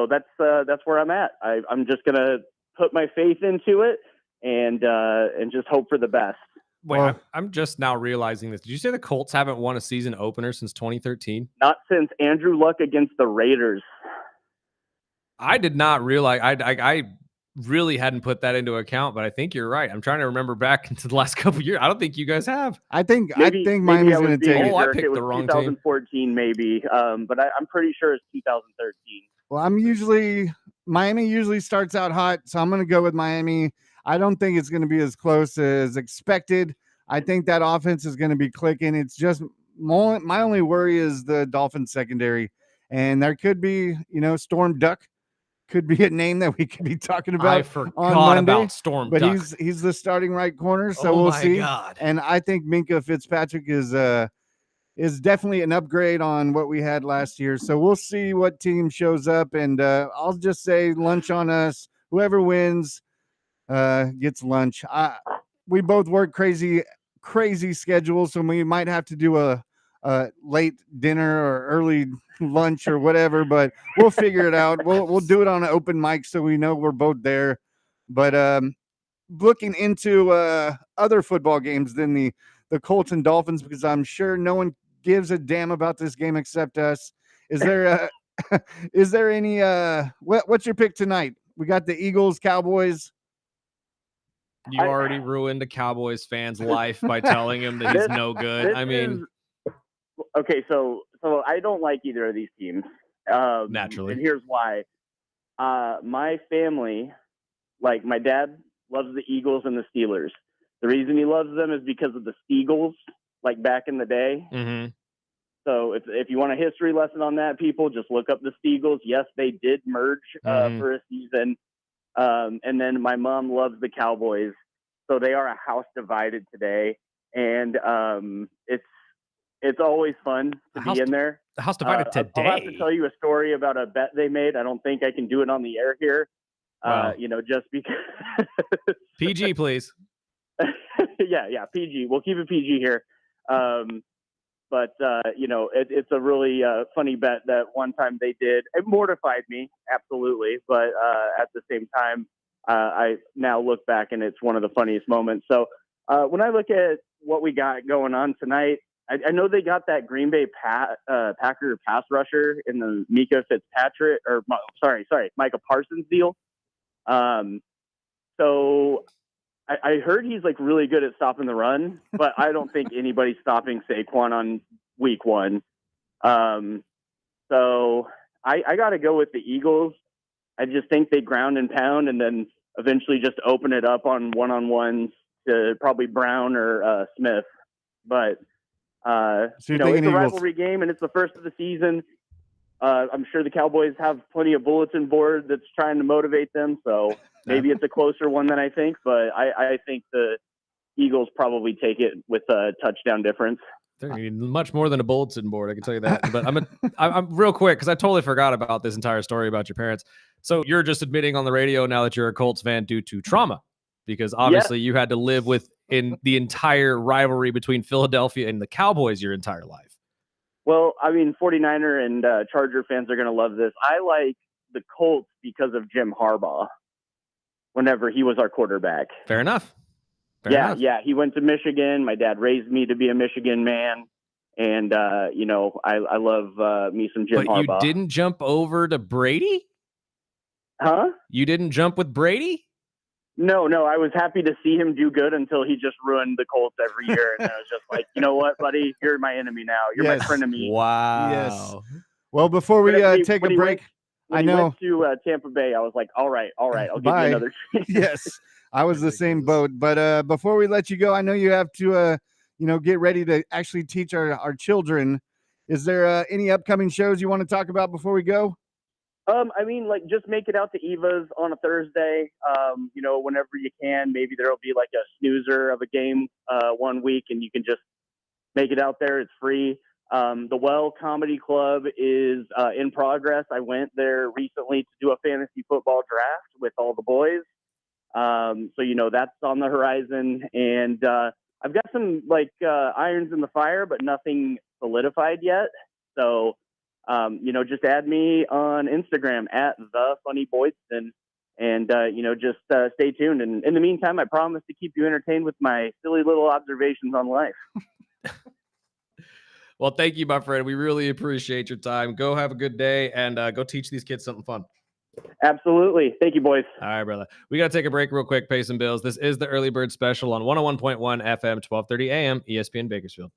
that's where I'm at. I'm just going to put my faith into it and just hope for the best. Wait, I'm just now realizing this. Did you say the Colts haven't won a season opener since 2013? Not since Andrew Luck against the Raiders. I did not realize. I really hadn't put that into account, but I think you're right. I'm trying to remember back into the last couple of years. I don't think you guys have. I think Miami's going to take it. I picked the wrong 2014 team. maybe, but I'm pretty sure it's 2013. Well, Miami usually starts out hot, so I'm going to go with Miami. I don't think it's going to be as close as expected. I think that offense is going to be clicking. It's just my only worry is the Dolphins secondary, and there could be, Storm Duck could be a name that we could be talking about. I forgot on Monday, about Storm but Duck. he's the starting right corner, so we'll see. God. And I think Minkah Fitzpatrick is definitely an upgrade on what we had last year. So we'll see what team shows up, and I'll just say lunch on us. Whoever wins gets lunch. We both work crazy schedules, so we might have to do a late dinner or early lunch or whatever, but we'll figure it out. We'll do it on an open mic so we know we're both there. But looking into other football games than the Colts and Dolphins, because I'm sure no one gives a damn about this game except us. Is there any what's your pick tonight? We got the Eagles, Cowboys. You already ruined a Cowboys fan's life by telling him that he's no good. Okay, so I don't like either of these teams. Naturally. And here's why. My family, like my dad, loves the Eagles and the Steelers. The reason he loves them is because of the Steagles, like back in the day. Mm-hmm. So if you want a history lesson on that, people, just look up the Steagles. Yes, they did merge for a season. And then my mom loves the Cowboys. So they are a house divided today. And it's always fun to be in there. The house divided today. I'll have to tell you a story about a bet they made. I don't think I can do it on the air here. Wow. Just because. PG, please. Yeah, PG. We'll keep it PG here. But it's a really funny bet that one time they did. It mortified me, absolutely. But at the same time, I now look back and it's one of the funniest moments. So when I look at what we got going on tonight, I know they got that Green Bay Packer pass rusher in the Micah Fitzpatrick, or Micah Parsons deal. So I heard he's like really good at stopping the run, but I don't think anybody's stopping Saquon on week one. So I got to go with the Eagles. I just think they ground and pound and then eventually just open it up on one-on-ones to probably Brown or Smith. But, so it's a rivalry game and it's the first of the season. I'm sure the Cowboys have plenty of bulletin board that's trying to motivate them. So maybe it's a closer one than I think, but I think the Eagles probably take it with a touchdown difference. They're gonna need much more than a bulletin board, I can tell you that. But I'm real quick because I totally forgot about this entire story about your parents. So you're just admitting on the radio now that you're a Colts fan due to trauma, because obviously you had to live with in the entire rivalry between Philadelphia and the Cowboys your entire life. Well, I mean, 49er and Charger fans are going to love this. I like the Colts because of Jim Harbaugh whenever he was our quarterback. Fair enough. Fair enough. He went to Michigan. My dad raised me to be a Michigan man. And, I love me some Jim Harbaugh. But you didn't jump over to Brady? Huh? You didn't jump with Brady? No. I was happy to see him do good until he just ruined the Colts every year. And I was just like, you know what, buddy? You're my enemy now. You're my frenemy. Wow. Yes. Well, before we take a break, when he went to Tampa Bay, I was like, all right, I'll give you another chance. Yes, I was the same boat. But before we let you go, I know you have to, get ready to actually teach our children. Is there any upcoming shows you want to talk about before we go? I mean, like, just make it out to Eva's on a Thursday, whenever you can. Maybe there'll be like a snoozer of a game 1 week, and you can just make it out there. It's free. The Well Comedy Club is in progress. I went there recently to do a fantasy football draft with all the boys. So, that's on the horizon. And I've got some, irons in the fire, but nothing solidified yet. So, just add me on Instagram at @thefunnyboydston, and just stay tuned. And in the meantime, I promise to keep you entertained with my silly little observations on life. Well, thank you, my friend. We really appreciate your time. Go have a good day and go teach these kids something fun. Absolutely. Thank you, boys. All right, brother. We got to take a break real quick, pay some bills. This is the Early Bird Special on 101.1 FM, 1230 AM, ESPN Bakersfield.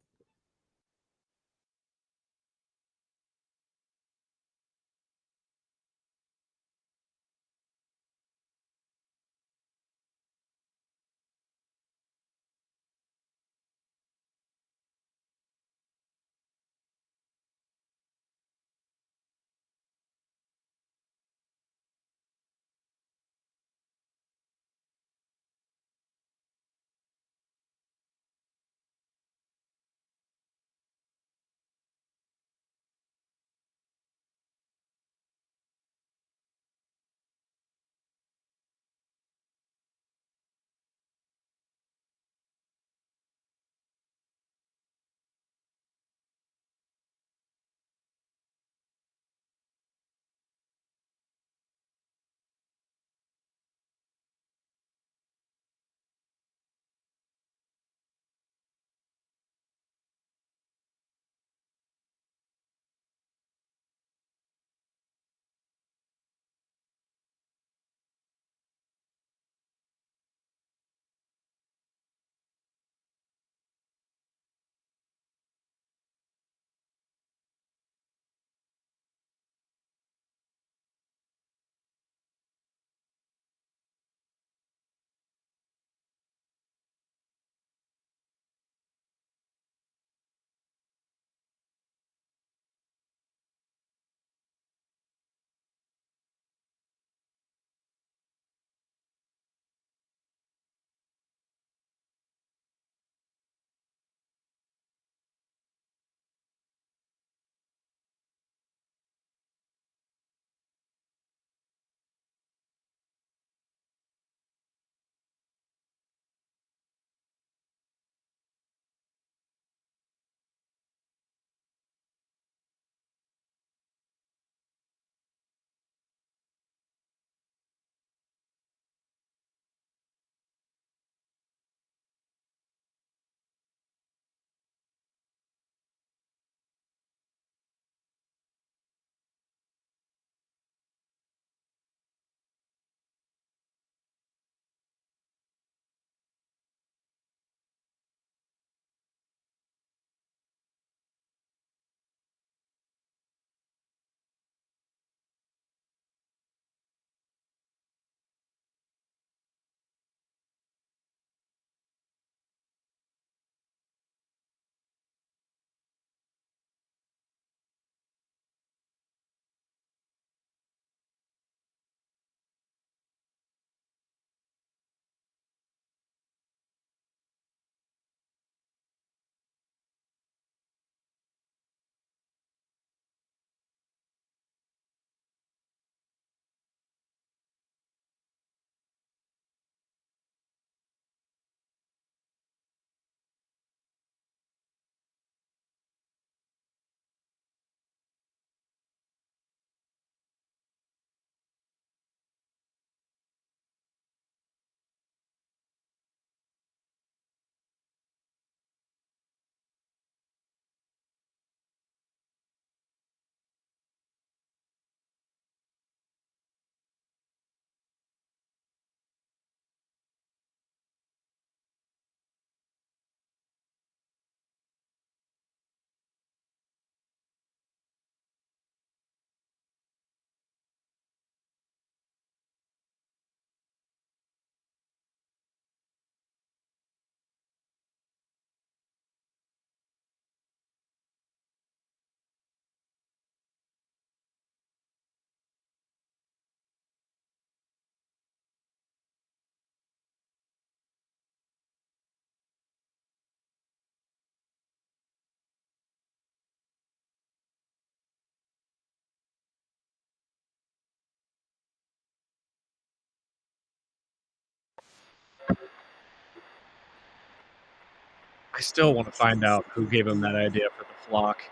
still want to find out who gave him that idea for the flock.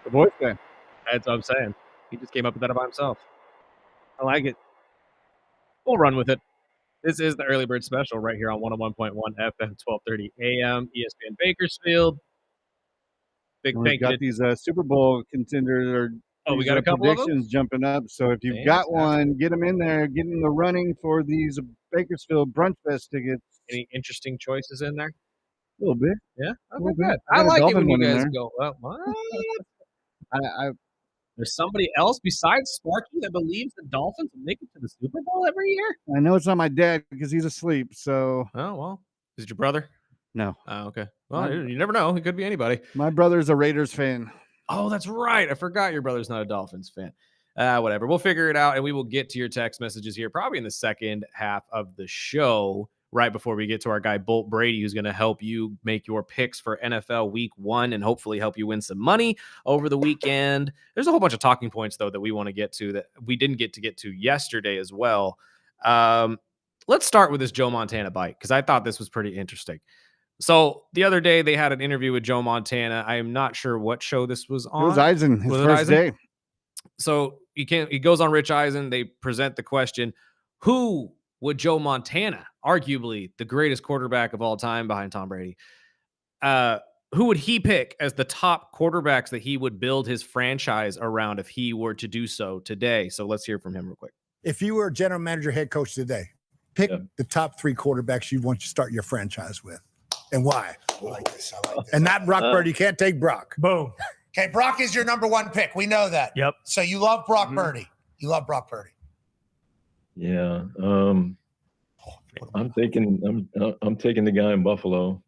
The voice guy. That's what I'm saying. He just came up with that by himself. I like it. We'll run with it. This is the Early Bird Special right here on 101.1 FM, 1230 AM, ESPN Bakersfield. Big And thank we've you got to these Super Bowl contenders or we got a couple of them? predictions jumping up. So if you've got one, get them in there, get in the running for these Bakersfield Brunch Fest tickets. Any interesting choices in there? A little bit. Yeah, little okay, bit. good. I I got a like it Dolphin when you one in guys there. go, well, what? I There's somebody else besides Sparky that believes the Dolphins will make it to the Super Bowl every year? know it's not my dad because he's asleep. So Oh, well. Is it your brother? no, Oh, okay. Well, you never know. It could be anybody. my brother's a Raiders fan. Oh, that's right. I forgot your brother's not a Dolphins fan. Whatever. We'll figure it out, and we will get to your text messages here probably in the second half of the show, right before we get to our guy Bolt Brady, who's going to help you make your picks for NFL Week 1 and hopefully help you win some money over the weekend. There's a whole bunch of talking points, though, that we want to get to that we didn't get to yesterday as well. Let's start with this Joe Montana bite, because I thought this was pretty interesting. So the other day they had an interview with Joe Montana. I am not sure what show this was on. It was Eisen, his first day. So he goes on Rich Eisen. They present the question, who would Joe Montana, arguably the greatest quarterback of all time behind Tom Brady, who would he pick as the top quarterbacks that he would build his franchise around if he were to do so today? So let's hear from him real quick. If you were a general manager, head coach today, pick the top 3 quarterbacks you want to start your franchise with. And why? I like this. And not Brock Purdy. You can't take Brock. Boom. Okay, Brock is your number 1 pick. We know that. Yep. So you love Brock Purdy. You love Brock Purdy. Yeah. I'm taking the guy in Buffalo.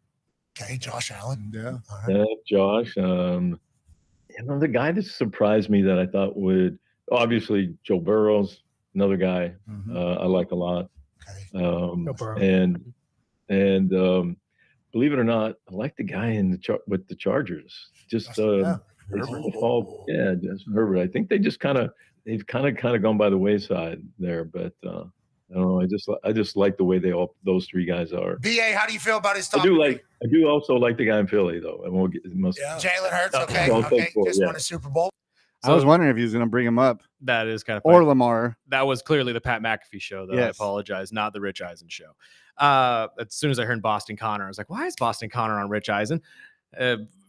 Okay, Josh Allen. Yeah. All right. Yeah, Josh. The guy that surprised me that I thought would obviously Joe Burrow's another guy I like a lot. Okay. And believe it or not, I like the guy with the Chargers. Just Herbert. I think they've kind of gone by the wayside there, but I don't know. I just like the way those 3 guys are. BA, how do you feel about his top? I do also like the guy in Philly though. I won't get most. Yeah. Jalen Hurts. Okay. I'll take four, Just yeah. won a Super Bowl. I was wondering if he was going to bring him up That is kind of funny. or Lamar. That was clearly the Pat McAfee show, though. Yes. I apologize, not the Rich Eisen show. As soon as I heard Boston Connor, I was like, why is Boston Connor on Rich Eisen?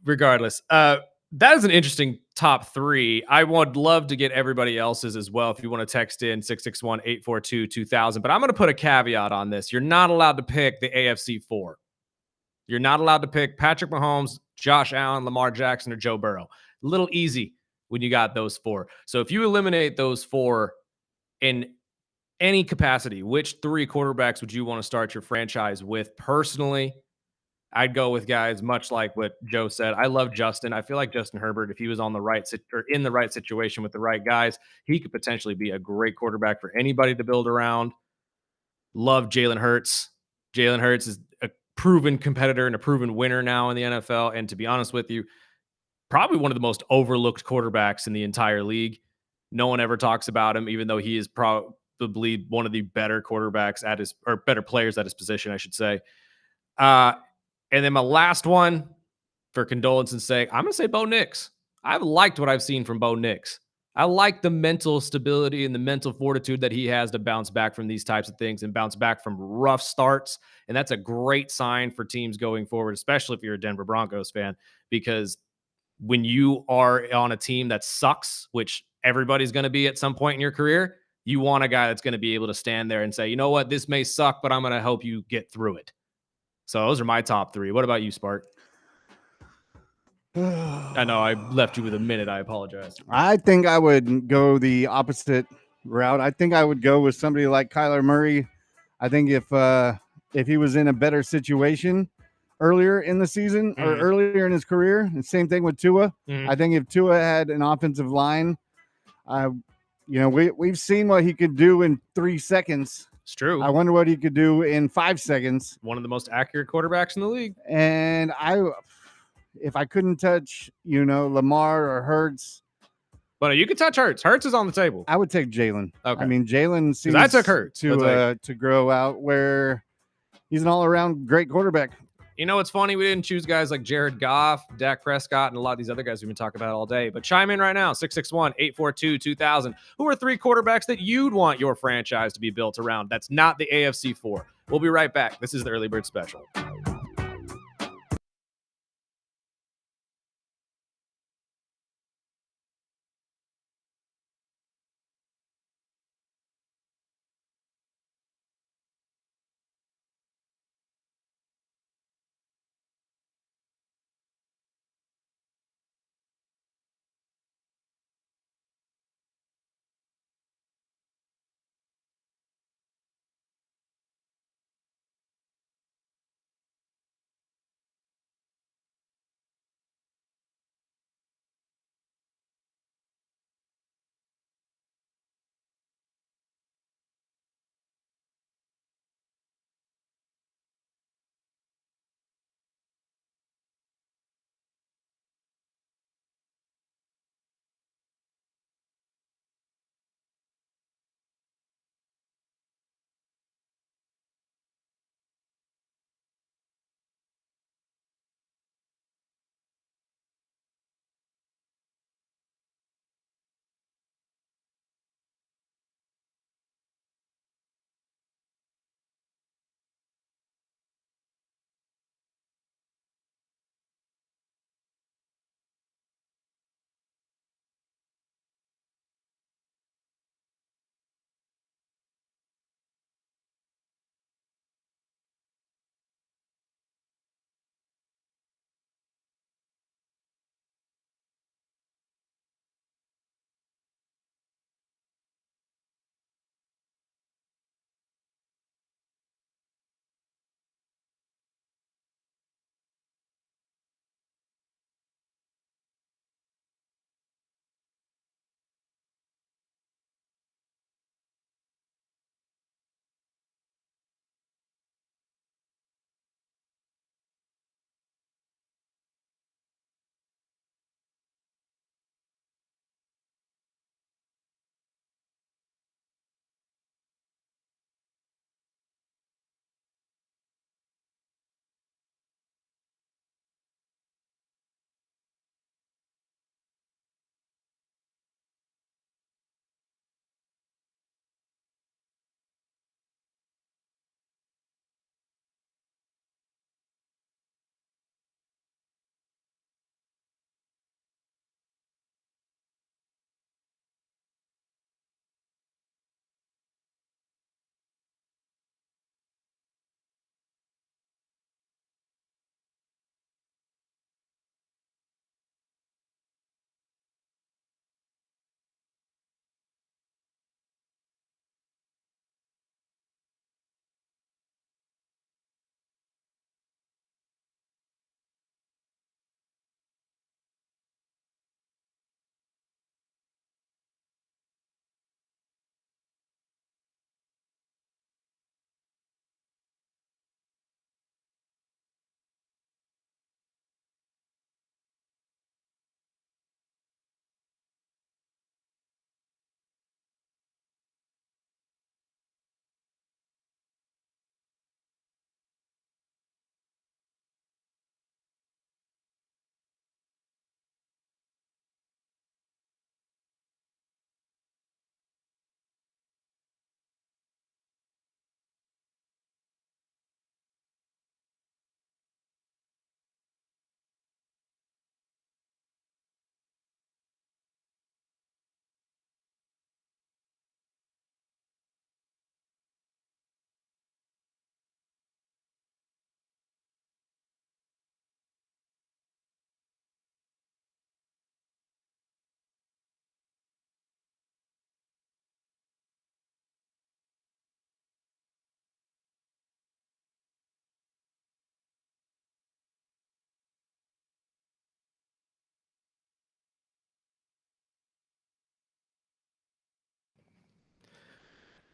Regardless, that is an interesting top 3. I would love to get everybody else's as well if you want to text in 661-842-2000. But I'm going to put a caveat on this. You're not allowed to pick the AFC 4. You're not allowed to pick Patrick Mahomes, Josh Allen, Lamar Jackson, or Joe Burrow. A little easy when you got those 4. So if you eliminate those 4 in any capacity, which 3 quarterbacks would you want to start your franchise with? Personally, I'd go with guys much like what Joe said. I love Justin. I feel like Justin Herbert, if he was on the right in the right situation with the right guys, he could potentially be a great quarterback for anybody to build around. Love Jalen Hurts. Jalen Hurts is a proven competitor and a proven winner now in the NFL. And to be honest with you, probably one of the most overlooked quarterbacks in the entire league. No one ever talks about him, even though he is probably one of the better quarterbacks better players at his position, I should say. And then my last one, for condolence's sake, I'm going to say Bo Nix. I've liked what I've seen from Bo Nix. I like the mental stability and the mental fortitude that he has to bounce back from these types of things and bounce back from rough starts. And that's a great sign for teams going forward, especially if you're a Denver Broncos fan, because when you are on a team that sucks, which everybody's going to be at some point in your career, you want a guy that's going to be able to stand there and say, you know what, this may suck, but I'm going to help you get through it. So those are my top 3. What about you, Spart? I know I left you with a minute. I apologize. I think I would go the opposite route. I think I would go with somebody like Kyler Murray. I think if he was in a better situation earlier in the season or earlier in his career, and same thing with Tua. I think if Tua had an offensive line, we've seen what he could do in 3 seconds. It's true. I wonder what he could do in 5 seconds. One of the most accurate quarterbacks in the league. And if I couldn't touch, Lamar or Hurts. But you could touch Hurts. Hurts is on the table. I would take Jalen. Okay. I mean, Jalen seems I took Hurts. to grow out where he's an all-around great quarterback. You know, it's funny. We didn't choose guys like Jared Goff, Dak Prescott, and a lot of these other guys we've been talking about all day. But chime in right now, 661-842-2000. Who are 3 quarterbacks that you'd want your franchise to be built around? That's not the AFC 4. We'll be right back. This is the Early Bird Special.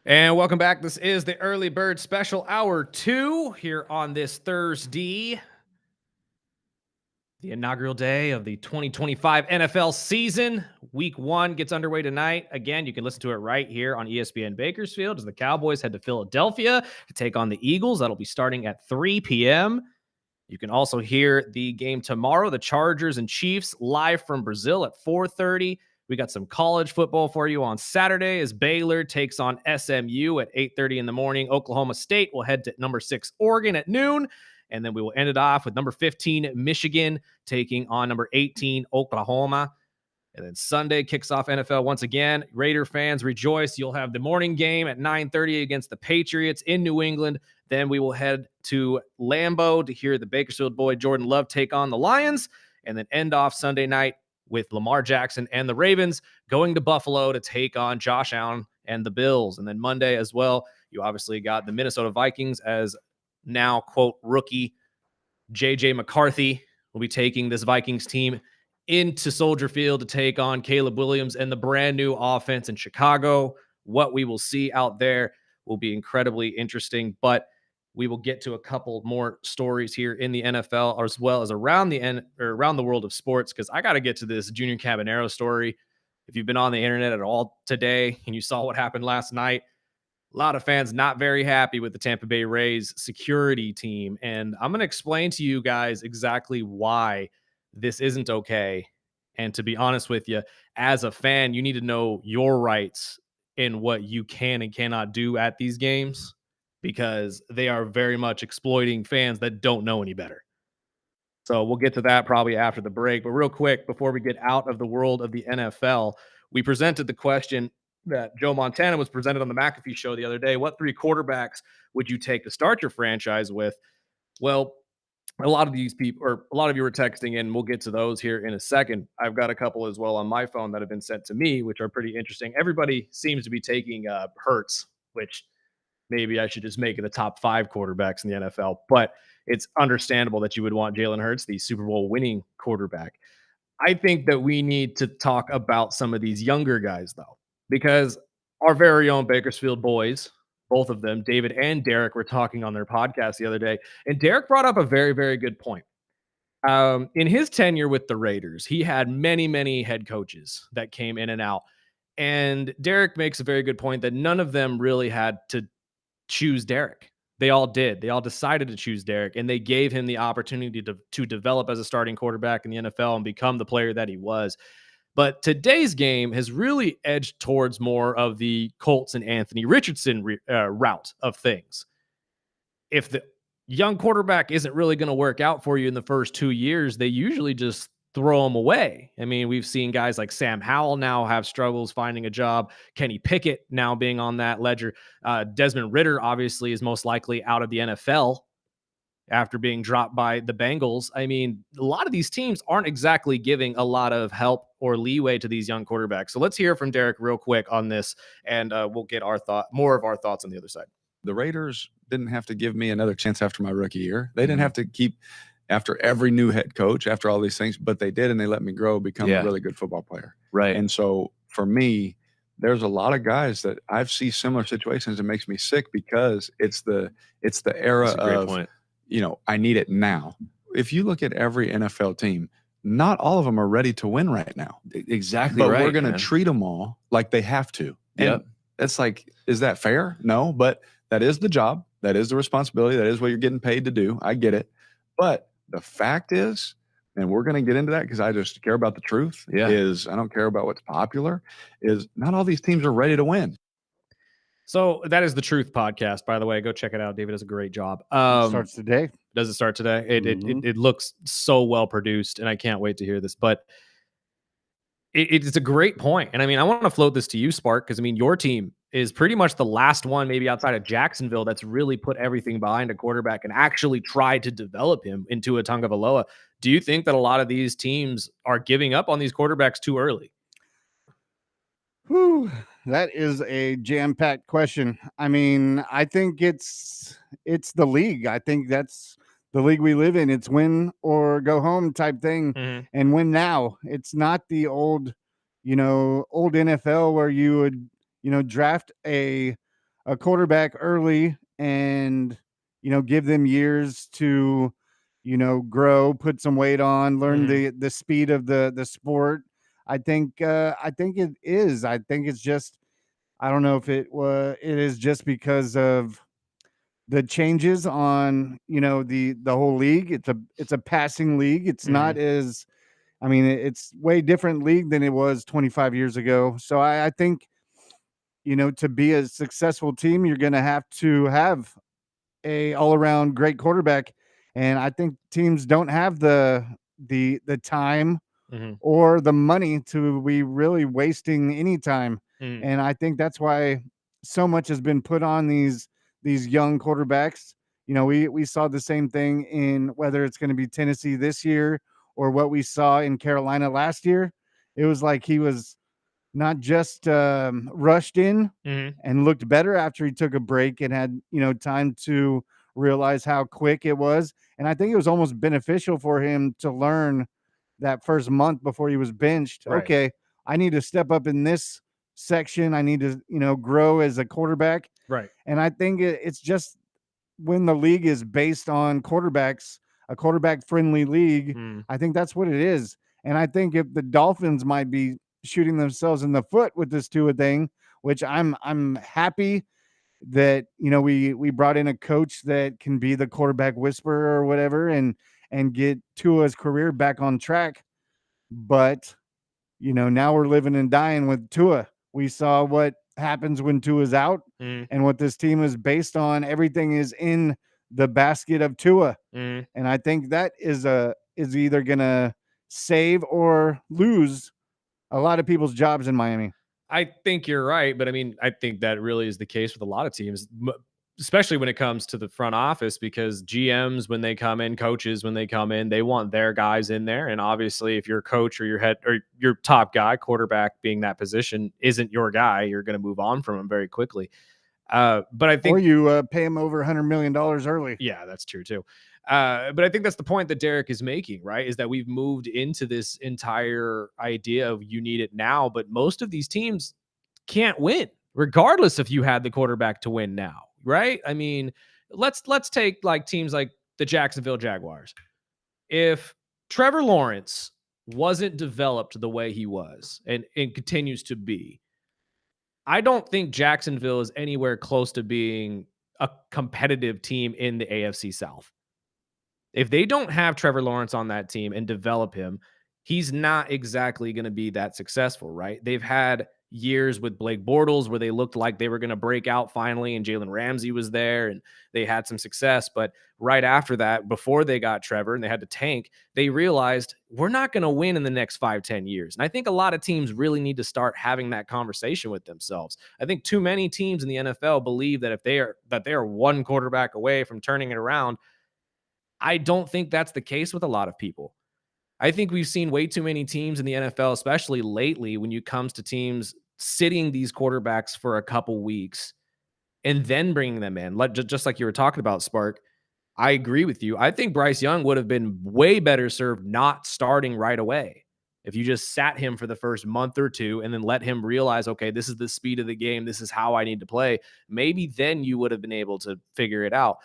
And welcome back. This is the Early Bird Special, Hour 2, here on this Thursday, the inaugural day of the 2025 NFL season. Week 1 gets underway tonight. Again, you can listen to it right here on ESPN Bakersfield as the Cowboys head to Philadelphia to take on the Eagles. That'll be starting at 3 p.m. You can also hear the game tomorrow, the Chargers and Chiefs, live from Brazil at 4:30. We got some college football for you on Saturday as Baylor takes on SMU at 8:30 in the morning. Oklahoma State will head to number 6 Oregon at noon. And then we will end it off with number 15 Michigan taking on number 18 Oklahoma. And then Sunday kicks off NFL once again. Raider fans rejoice. You'll have the morning game at 9:30 against the Patriots in New England. Then we will head to Lambeau to hear the Bakersfield boy Jordan Love take on the Lions. And then end off Sunday night with Lamar Jackson and the Ravens going to Buffalo to take on Josh Allen and the Bills. And then Monday as well, you obviously got the Minnesota Vikings as now, quote, rookie J.J. McCarthy will be taking this Vikings team into Soldier Field to take on Caleb Williams and the brand new offense in Chicago. What we will see out there will be incredibly interesting, but we will get to a couple more stories here in the NFL as well as around the world of sports, because I got to get to this Junior Caminero story. If you've been on the internet at all today and you saw what happened last night, a lot of fans not very happy with the Tampa Bay Rays security team. And I'm going to explain to you guys exactly why this isn't okay. And to be honest with you, as a fan, you need to know your rights in what you can and cannot do at these games, because they are very much exploiting fans that don't know any better. So we'll get to that probably after the break. But real quick, before we get out of the world of the NFL, we presented the question that Joe Montana was presented on the McAfee show the other day. What 3 quarterbacks would you take to start your franchise with? Well, a lot of these people, or a lot of you were texting in. We'll get to those here in a second. I've got a couple as well on my phone that have been sent to me, which are pretty interesting. Everybody seems to be taking Hurts, which maybe I should just make it the top 5 quarterbacks in the NFL. But it's understandable that you would want Jalen Hurts, the Super Bowl winning quarterback. I think that we need to talk about some of these younger guys, though, because our very own Bakersfield boys, both of them, David and Derek, were talking on their podcast the other day. And Derek brought up a very, very good point. In his tenure with the Raiders, he had many, many head coaches that came in and out. And Derek makes a very good point that none of them really had to choose Derek. They all did. They all decided to choose Derek, and they gave him the opportunity to develop as a starting quarterback in the NFL and become the player that he was. But today's game has really edged towards more of the Colts and Anthony Richardson route of things. If the young quarterback isn't really going to work out for you in the first 2 years, they usually just throw him away. I mean, we've seen guys like Sam Howell now have struggles finding a job. Kenny Pickett now being on that ledger. Desmond Ridder obviously is most likely out of the NFL after being dropped by the Bengals. I mean, a lot of these teams aren't exactly giving a lot of help or leeway to these young quarterbacks. So let's hear from Derek real quick on this, and we'll get more of our thoughts on the other side. The Raiders didn't have to give me another chance after my rookie year. They didn't have to keep after every new head coach, after all these things, but they did, and they let me grow, become a really good football player. Right. And so for me, there's a lot of guys that I've seen similar situations. It makes me sick because it's the era of, I need it now. If you look at every NFL team, not all of them are ready to win right now. Exactly. But right, we're going to treat them all like they have to. And that's like, is that fair? No, but that is the job. That is the responsibility. That is what you're getting paid to do. I get it. But the fact is, and we're going to get into that because I just care about the truth, is I don't care about what's popular, is not all these teams are ready to win. So that is the Truth podcast, by the way. Go check it out. David does a great job. It starts today. Does it start today? It looks so well produced, and I can't wait to hear this. But it's a great point. And I mean, I want to float this to you, Spark, because I mean, your team is pretty much the last one, maybe outside of Jacksonville, that's really put everything behind a quarterback and actually tried to develop him into a Tagovailoa. Do you think that a lot of these teams are giving up on these quarterbacks too early? Whew, that is a jam-packed question. I mean, I think it's the league. I think that's the league we live in. It's win or go home type thing, and win now. It's not the old NFL where you would, draft a quarterback early and, give them years to, grow, put some weight on, learn the speed of the sport. I think it is. I think it's just, I don't know if it is just because of the changes on, the whole league. It's a passing league. It's not as, I mean, it's way different league than it was 25 years ago. So I think, to be a successful team, you're going to have a all around great quarterback. And I think teams don't have the time or the money to be really wasting any time. And I think that's why so much has been put on these young quarterbacks. We saw the same thing in whether it's going to be Tennessee this year or what we saw in Carolina last year. It was like he was not just rushed in and looked better after he took a break and had, time to realize how quick it was. And I think it was almost beneficial for him to learn that first month before he was benched. Right. Okay, I need to step up in this section. I need to, grow as a quarterback. Right. And I think it's just when the league is based on quarterbacks, a quarterback friendly league, I think that's what it is. And I think if the Dolphins might be shooting themselves in the foot with this Tua thing, which I'm happy that, we brought in a coach that can be the quarterback whisperer or whatever and get Tua's career back on track. But, now we're living and dying with Tua. We saw what happens when Tua's out and what this team is based on. Everything is in the basket of Tua. And I think that is either going to save or lose a lot of people's jobs in Miami. I think you're right, but I mean, I think that really is the case with a lot of teams, especially when it comes to the front office, because GMs, when they come in, coaches, when they come in, they want their guys in there. And obviously, if your coach or your head or your top guy, quarterback being that position, isn't your guy, you're going to move on from him very quickly. But I think, or you pay him over $100 million early. Yeah, that's true too. But I think that's the point that Derek is making, right? Is that we've moved into this entire idea of you need it now, but most of these teams can't win, regardless if you had the quarterback to win now, right? I mean, let's take like teams like the Jacksonville Jaguars. If Trevor Lawrence wasn't developed the way he was and continues to be, I don't think Jacksonville is anywhere close to being a competitive team in the AFC South. If they don't have Trevor Lawrence on that team and develop him, he's not exactly going to be that successful, right? They've had years with Blake Bortles where they looked like they were going to break out finally, and Jalen Ramsey was there and they had some success. But right after that, before they got Trevor and they had to tank, they realized we're not going to win in the next 5-10 years. And I think a lot of teams really need to start having that conversation with themselves. I think too many teams in the NFL believe that if they are one quarterback away from turning it around. I don't think that's the case with a lot of people. I think we've seen way too many teams in the NFL, especially lately, when it comes to teams sitting these quarterbacks for a couple weeks and then bringing them in. Just like you were talking about, Spark, I agree with you. I think Bryce Young would have been way better served not starting right away. If you just sat him for the first month or two and then let him realize, okay, this is the speed of the game, this is how I need to play, maybe then you would have been able to figure it out.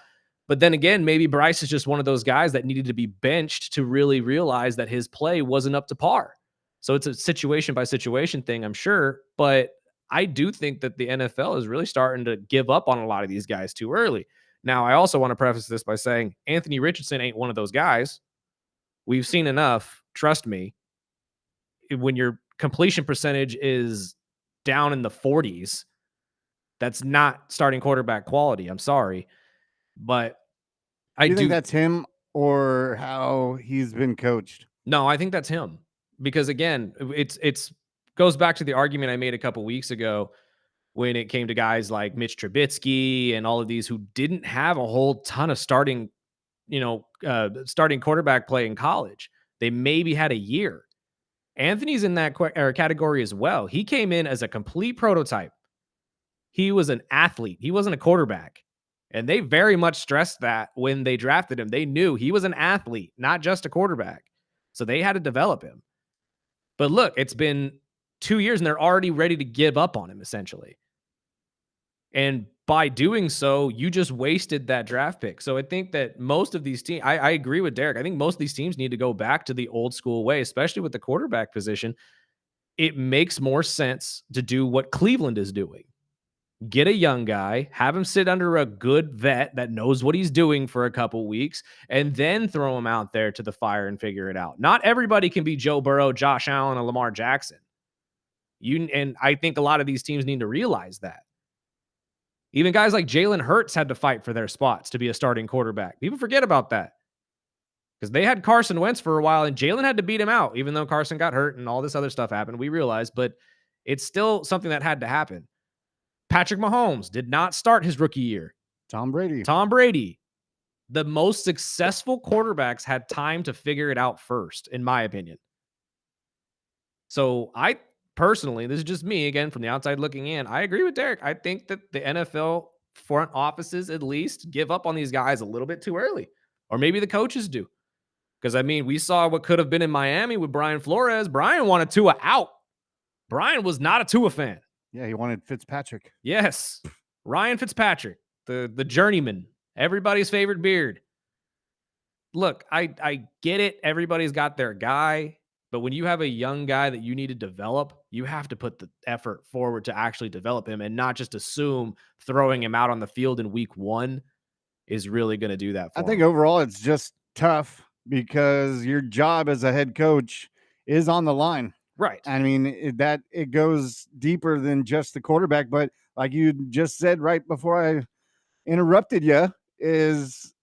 But then again, maybe Bryce is just one of those guys that needed to be benched to really realize that his play wasn't up to par. So it's a situation by situation thing, I'm sure. But I do think that the NFL is really starting to give up on a lot of these guys too early. Now, I also want to preface this by saying Anthony Richardson ain't one of those guys. We've seen enough. Trust me. When your completion percentage is down in the 40s, that's not starting quarterback quality. I'm sorry. But Do you think that's him or how he's been coached? No, I think that's him. Because again, it's goes back to the argument I made a couple weeks ago when it came to guys like Mitch Trubisky and all of these who didn't have a whole ton of starting quarterback play in college. They maybe had a year. Anthony's in that category as well. He came in as a complete prototype. He was an athlete. He wasn't a quarterback. And they very much stressed that when they drafted him. They knew he was an athlete, not just a quarterback. So they had to develop him. But look, it's been 2 years and they're already ready to give up on him, essentially. And by doing so, you just wasted that draft pick. So I think that most of these teams, I agree with Derek. I think most of these teams need to go back to the old school way, especially with the quarterback position. It makes more sense to do what Cleveland is doing. Get a young guy, have him sit under a good vet that knows what he's doing for a couple weeks, and then throw him out there to the fire and figure it out. Not everybody can be Joe Burrow, Josh Allen, and Lamar Jackson. And I think a lot of these teams need to realize that. Even guys like Jalen Hurts had to fight for their spots to be a starting quarterback. People forget about that because they had Carson Wentz for a while, and Jalen had to beat him out, even though Carson got hurt and all this other stuff happened. We realized, but it's still something that had to happen. Patrick Mahomes did not start his rookie year. Tom Brady. The most successful quarterbacks had time to figure it out first, in my opinion. So I personally, this is just me again from the outside looking in, I agree with Derek. I think that the NFL front offices at least give up on these guys a little bit too early, or maybe the coaches do. Because I mean, we saw what could have been in Miami with Brian Flores. Brian wanted Tua out. Brian was not a Tua fan. Yeah, he wanted Fitzpatrick. Yes. Ryan Fitzpatrick, the journeyman, everybody's favorite beard. Look, I get it. Everybody's got their guy. But when you have a young guy that you need to develop, you have to put the effort forward to actually develop him and not just assume throwing him out on the field in week 1 is really going to do that for I think him. overall it's just tough because your job as a head coach is on the line. Right. I mean, it goes deeper than just the quarterback. But like you just said right before I interrupted you, is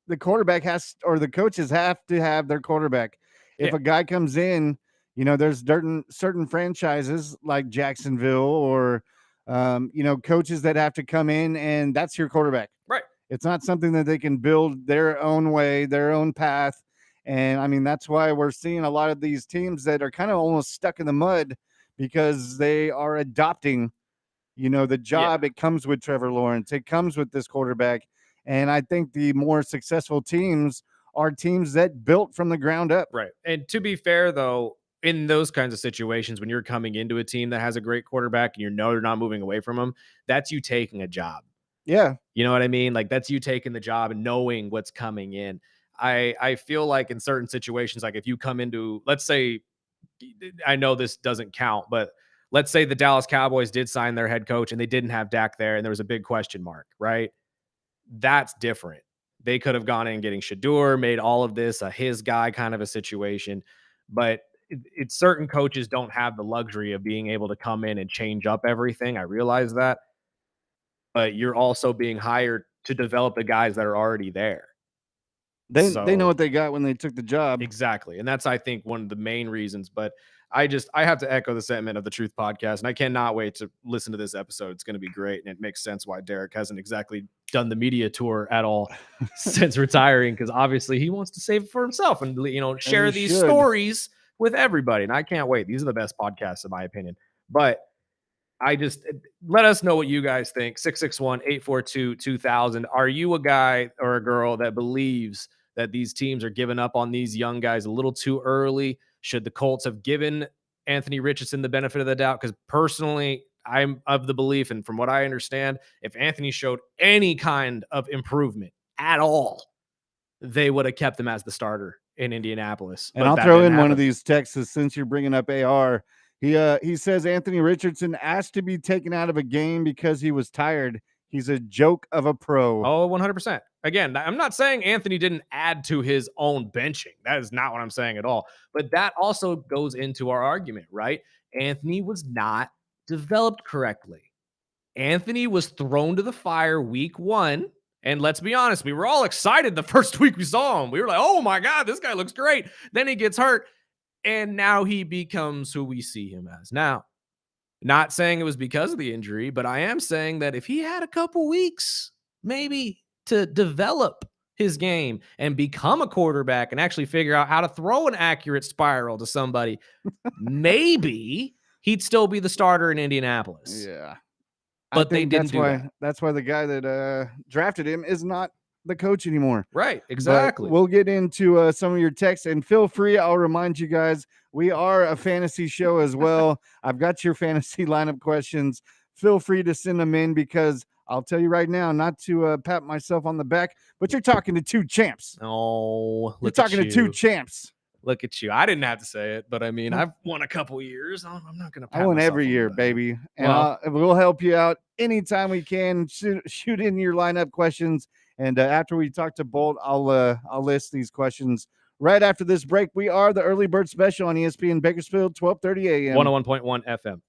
the quarterback or the coaches have to have their quarterback. If a guy comes in, there's certain franchises like Jacksonville or, coaches that have to come in and that's your quarterback. Right. It's not something that they can build their own way, their own path. And I mean, that's why we're seeing a lot of these teams that are kind of almost stuck in the mud because they are adopting, the job. It comes with Trevor Lawrence. It comes with this quarterback. And I think the more successful teams are teams that built from the ground up. Right. And to be fair, though, in those kinds of situations, when you're coming into a team that has a great quarterback and you're not moving away from them, that's you taking a job. Yeah. You know what I mean? Like that's you taking the job and knowing what's coming in. I feel like in certain situations, like if you come into, let's say, I know this doesn't count, but let's say the Dallas Cowboys did sign their head coach and they didn't have Dak there and there was a big question mark, right? That's different. They could have gone in getting Shador, made all of this a his guy kind of a situation. But it's certain coaches don't have the luxury of being able to come in and change up everything. I realize that. But you're also being hired to develop the guys that are already there. They know what they got when they took the job. Exactly. And that's, I think, one of the main reasons. But I have to echo the sentiment of the Truth Podcast. And I cannot wait to listen to this episode. It's going to be great. And it makes sense why Derek hasn't exactly done the media tour at all since retiring. Because obviously he wants to save it for himself and, share these stories with everybody. And I can't wait. These are the best podcasts, in my opinion. But let us know what you guys think. 661-842-2000. Are you a guy or a girl that believes that these teams are giving up on these young guys a little too early? Should the Colts have given Anthony Richardson the benefit of the doubt? Because personally, I'm of the belief, and from what I understand, if Anthony showed any kind of improvement at all, they would have kept him as the starter in Indianapolis. And I'll throw in one of these texts since you're bringing up AR. He says Anthony Richardson asked to be taken out of a game because he was tired. He's a joke of a pro. Oh, 100%. Again, I'm not saying Anthony didn't add to his own benching. That is not what I'm saying at all. But that also goes into our argument, right? Anthony was not developed correctly. Anthony was thrown to the fire week 1. And let's be honest, we were all excited the first week we saw him. We were like, oh my God, this guy looks great. Then he gets hurt. And now he becomes who we see him as now. Not saying it was because of the injury, but I am saying that if he had a couple weeks, maybe to develop his game and become a quarterback and actually figure out how to throw an accurate spiral to somebody, maybe he'd still be the starter in Indianapolis. Yeah. But they didn't do that. That's why the guy that drafted him is not the coach anymore. Right, exactly. But we'll get into some of your texts, and feel free. I'll remind you guys, we are a fantasy show as well. I've got your fantasy lineup questions. Feel free to send them in because I'll tell you right now, not to pat myself on the back, but you're talking to two champs. Oh, you're talking to two champs. Look at you. I didn't have to say it, but I mean, I've won a couple years. I'm not going to. I win every year, baby. And Well, we'll help you out anytime we can. Shoot in your lineup questions. And after we talk to Bolt, I'll list these questions right after this break. We are the Early Bird Special on ESPN Bakersfield, 12:30 a.m. 101.1 FM.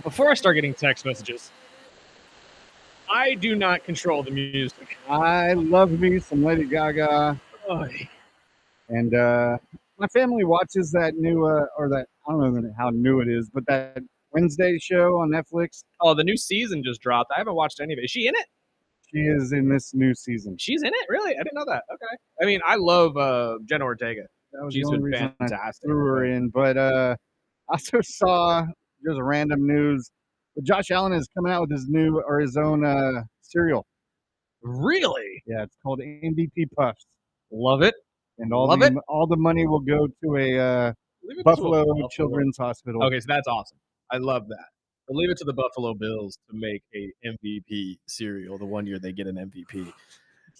Before I start getting text messages, I do not control the music. I love me some Lady Gaga. Oy. And my family watches that new, or that, I don't know how new it is, but that, Wednesday show on Netflix. Oh, the new season just dropped. I haven't watched any of it. Is she in it? She is in this new season. She's in it? Really? I didn't know that. Okay. I mean, I love Jenna Ortega. That was She's the only been reason fantastic. I threw her in. But I also saw just random news. But Josh Allen is coming out with his own cereal. Really? Yeah, it's called MVP Puffs. Love it. And all the money will go to a Buffalo Children's Hospital. Okay, so that's awesome. I love that. But leave it to the Buffalo Bills to make a MVP cereal the one year they get an MVP.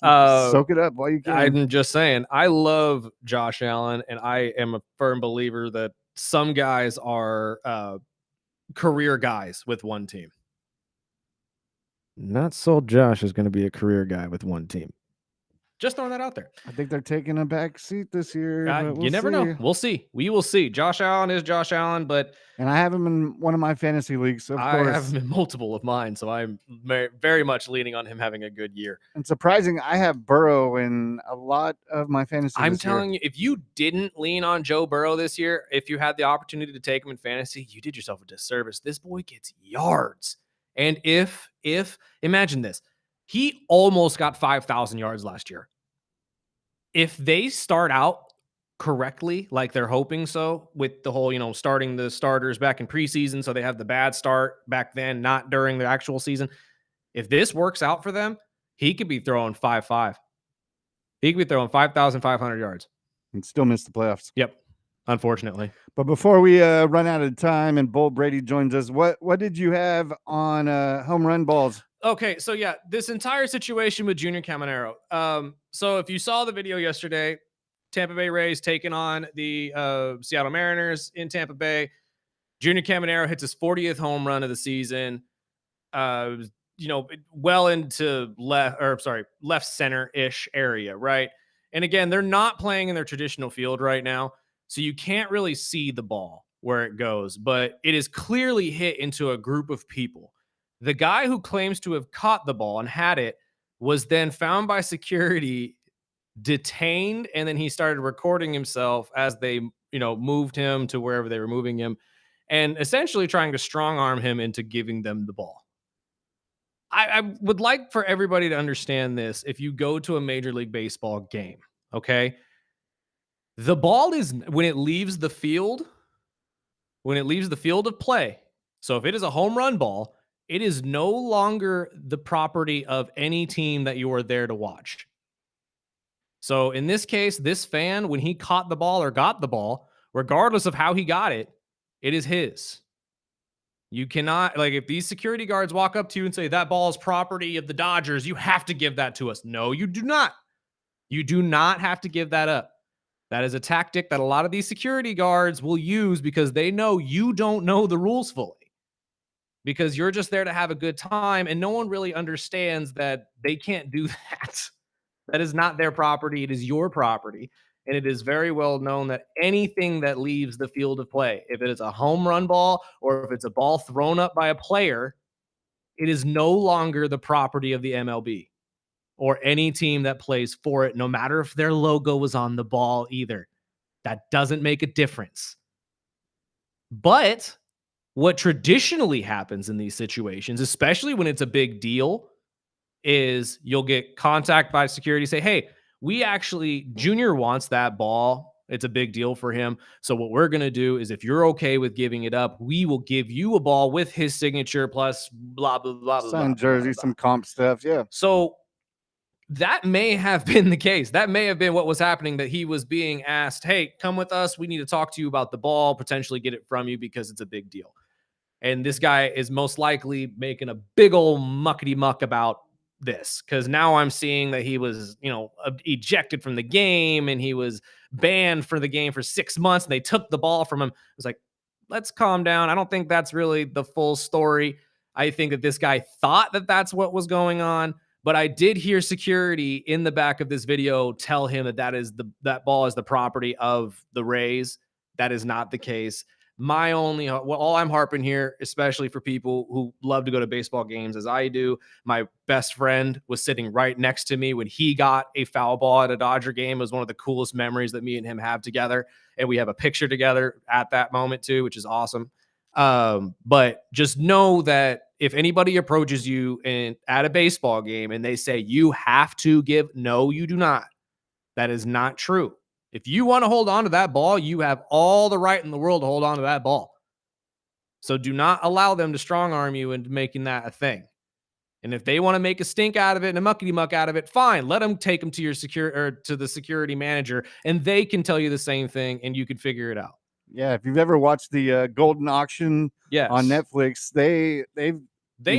Soak it up while you can. I'm just saying, I love Josh Allen, and I am a firm believer that some guys are career guys with one team. Not sold Josh is going to be a career guy with one team. Just throwing that out there. I think they're taking a back seat this year. But You never know. We'll see. We will see. Josh Allen is Josh Allen, but and I have him in one of my fantasy leagues. Of course, I have him in multiple of mine, so I'm very much leaning on him having a good year. And surprising, I have Burrow in a lot of my fantasy. I'm telling you, if you didn't lean on Joe Burrow this year, if you had the opportunity to take him in fantasy, you did yourself a disservice. This boy gets yards, and if imagine this, he almost got 5,000 yards last year. If they start out correctly, like they're hoping so, with the whole, starting the starters back in preseason, so they have the bad start back then, not during the actual season. If this works out for them, he could be throwing 5.5. He could be throwing 5,500 yards. And still miss the playoffs. Yep, unfortunately. But before we run out of time and Bolt Brady joins us, what did you have on home run balls? Okay, so yeah, this entire situation with Junior Caminero. So if you saw the video yesterday, Tampa Bay Rays taking on the Seattle Mariners in Tampa Bay. Junior Caminero hits his 40th home run of the season. Well into left center-ish area, right? And again, they're not playing in their traditional field right now, so you can't really see the ball where it goes, but it is clearly hit into a group of people. The guy who claims to have caught the ball and had it was then found by security, detained, and then he started recording himself as they, moved him to wherever they were moving him, and essentially trying to strong arm him into giving them the ball. I would like for everybody to understand this. If you go to a Major League Baseball game, okay, the ball is, when it leaves the field of play, so if it is a home run ball, it is no longer the property of any team that you are there to watch. So in this case, this fan, when he caught the ball or got the ball, regardless of how he got it, it is his. You cannot, if these security guards walk up to you and say, that ball is property of the Dodgers, you have to give that to us. No, you do not. You do not have to give that up. That is a tactic that a lot of these security guards will use because they know you don't know the rules fully. Because you're just there to have a good time, and no one really understands that they can't do that. That is not their property. It is your property. And it is very well known that anything that leaves the field of play, if it is a home run ball or if it's a ball thrown up by a player, it is no longer the property of the MLB or any team that plays for it, no matter if their logo was on the ball either. That doesn't make a difference. But what traditionally happens in these situations, especially when it's a big deal, is you'll get contact by security, say, hey, Junior wants that ball. It's a big deal for him. So what we're going to do is if you're okay with giving it up, we will give you a ball with his signature plus blah, blah, blah, blah. Signed jersey, some comp stuff. Yeah. So that may have been the case. That may have been what was happening, that he was being asked, hey, come with us. We need to talk to you about the ball, potentially get it from you because it's a big deal. And this guy is most likely making a big old muckety muck about this, because now I'm seeing that he was, ejected from the game and he was banned for the game for 6 months. And they took the ball from him. I was like, let's calm down. I don't think that's really the full story. I think that this guy thought that that's what was going on, but I did hear security in the back of this video tell him that ball is the property of the Rays. That is not the case. All I'm harping here, especially for people who love to go to baseball games as I do, my best friend was sitting right next to me when he got a foul ball at a Dodger game. It was one of the coolest memories that me and him have together. And we have a picture together at that moment too, which is awesome. But just know that if anybody approaches you at a baseball game and they say you have to give, no, you do not. That is not true. If you want to hold on to that ball, you have all the right in the world to hold on to that ball. So do not allow them to strong arm you into making that a thing. And if they want to make a stink out of it and a muckety muck out of it, fine. Let them take them to your to the security manager, and they can tell you the same thing, and you can figure it out. Yeah, if you've ever watched the Golden Auction on Yes. Netflix, they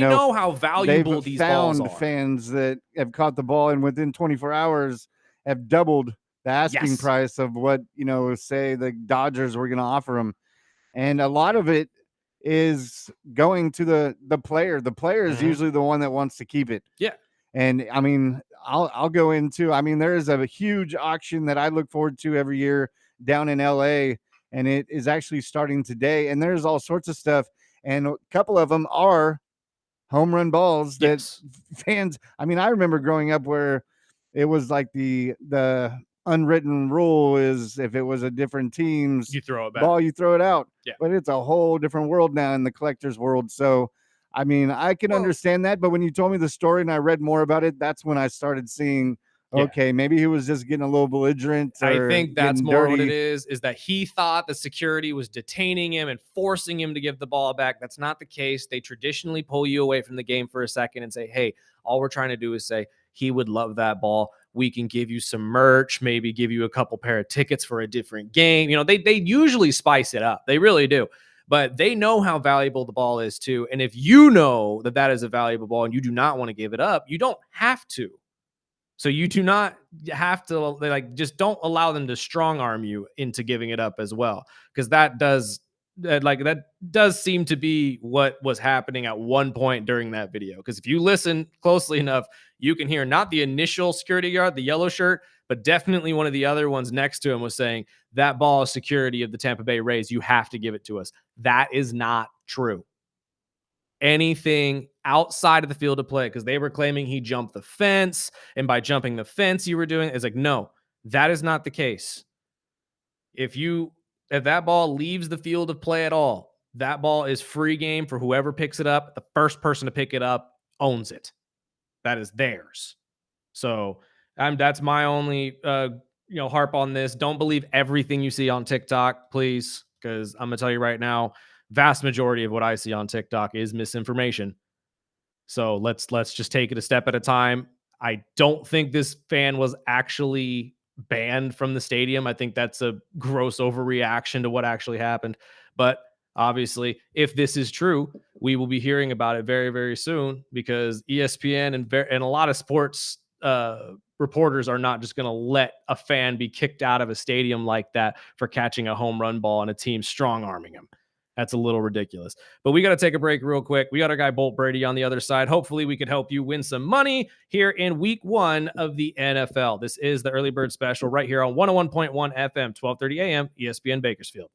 know how valuable these balls are. Fans that have caught the ball and within 24 hours have doubled the asking Yes. price of what, say the Dodgers were going to offer them. And a lot of it is going to the player. The player is usually the one that wants to keep it. Yeah. And I mean, I'll go into, I mean, there is a huge auction that I look forward to every year down in LA, and it is actually starting today. And there's all sorts of stuff. And a couple of them are home run balls that fans, I mean, I remember growing up where it was like the unwritten rule is if it was a different team's you throw it back. ball, you throw it out. Yeah. But it's a whole different world now in the collector's world. So, I mean, I can understand that. But when you told me the story and I read more about it, that's when I started seeing, okay, maybe he was just getting a little belligerent. I think that's more what it is that he thought the security was detaining him and forcing him to give the ball back. That's not the case. They traditionally pull you away from the game for a second and say, hey, all we're trying to do is say, he would love that ball. We can give you some merch, maybe give you a couple pair of tickets for a different game. They usually spice it up. They really do. But they know how valuable the ball is too. And if you know that that is a valuable ball and you do not want to give it up, you don't have to. So you do not have to just don't allow them to strong arm you into giving it up as well. Because that does seem to be what was happening at one point during that video. Because if you listen closely enough, you can hear not the initial security guard, the yellow shirt, but definitely one of the other ones next to him was saying, that ball is security of the Tampa Bay Rays. You have to give it to us. That is not true. Anything outside of the field of play, because they were claiming he jumped the fence, and by jumping the fence you were doing, it's like, no, that is not the case. If that ball leaves the field of play at all, that ball is free game for whoever picks it up. The first person to pick it up owns it. That is theirs. So that's my only harp on this. Don't believe everything you see on TikTok, please, because I'm gonna tell you right now, vast majority of what I see on TikTok is misinformation. So let's just take it a step at a time. I don't think this fan was actually banned from the stadium. I think that's a gross overreaction to what actually happened. But obviously, if this is true, we will be hearing about it very, very soon, because ESPN and a lot of sports reporters are not just going to let a fan be kicked out of a stadium like that for catching a home run ball and a team strong arming him. That's a little ridiculous. But we got to take a break real quick. We got our guy Bolt Brady on the other side. Hopefully we could help you win some money here in week 1 of the NFL. This is the Early Bird Special right here on 101.1 FM, 1230 AM, ESPN Bakersfield.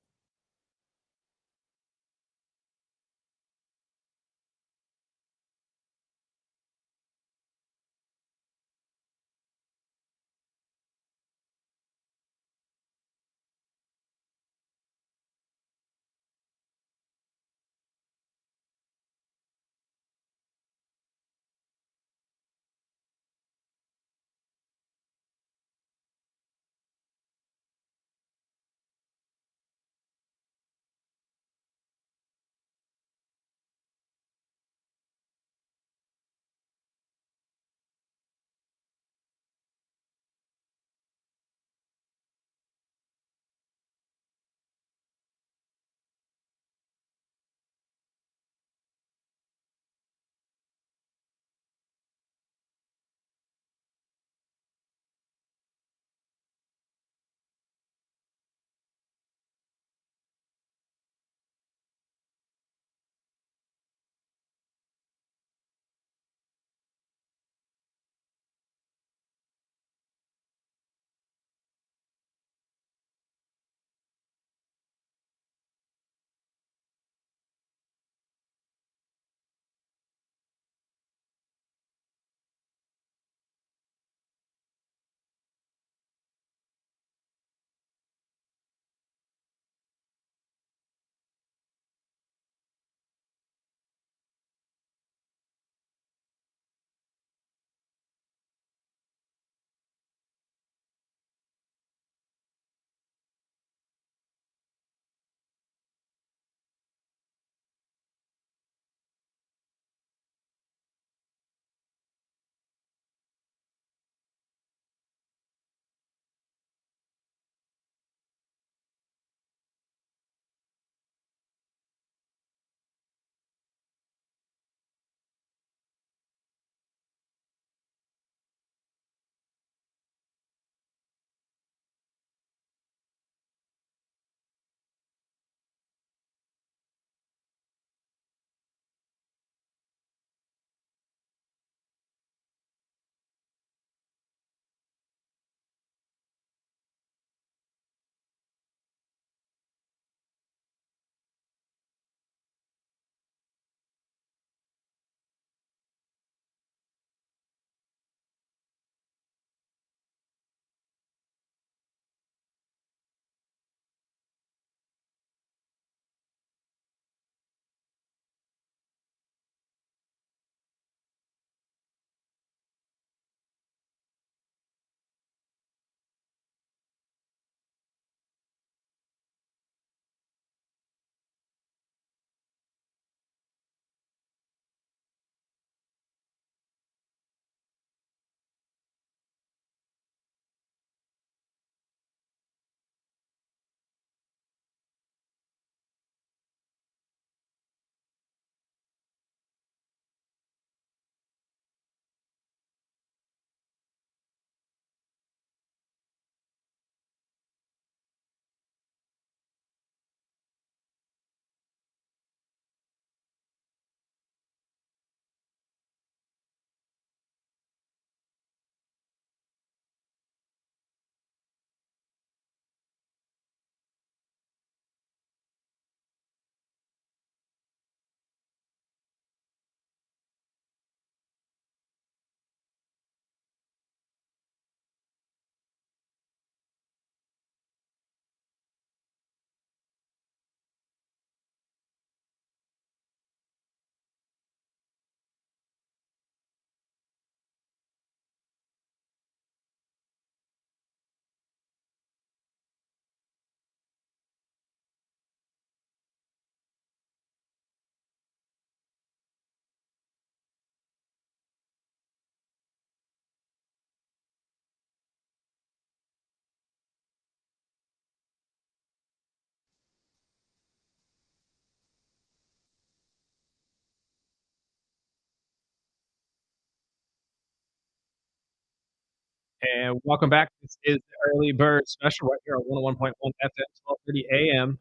And welcome back. This is the Early Bird Special right here on 101.1 FM, 12:30 a.m.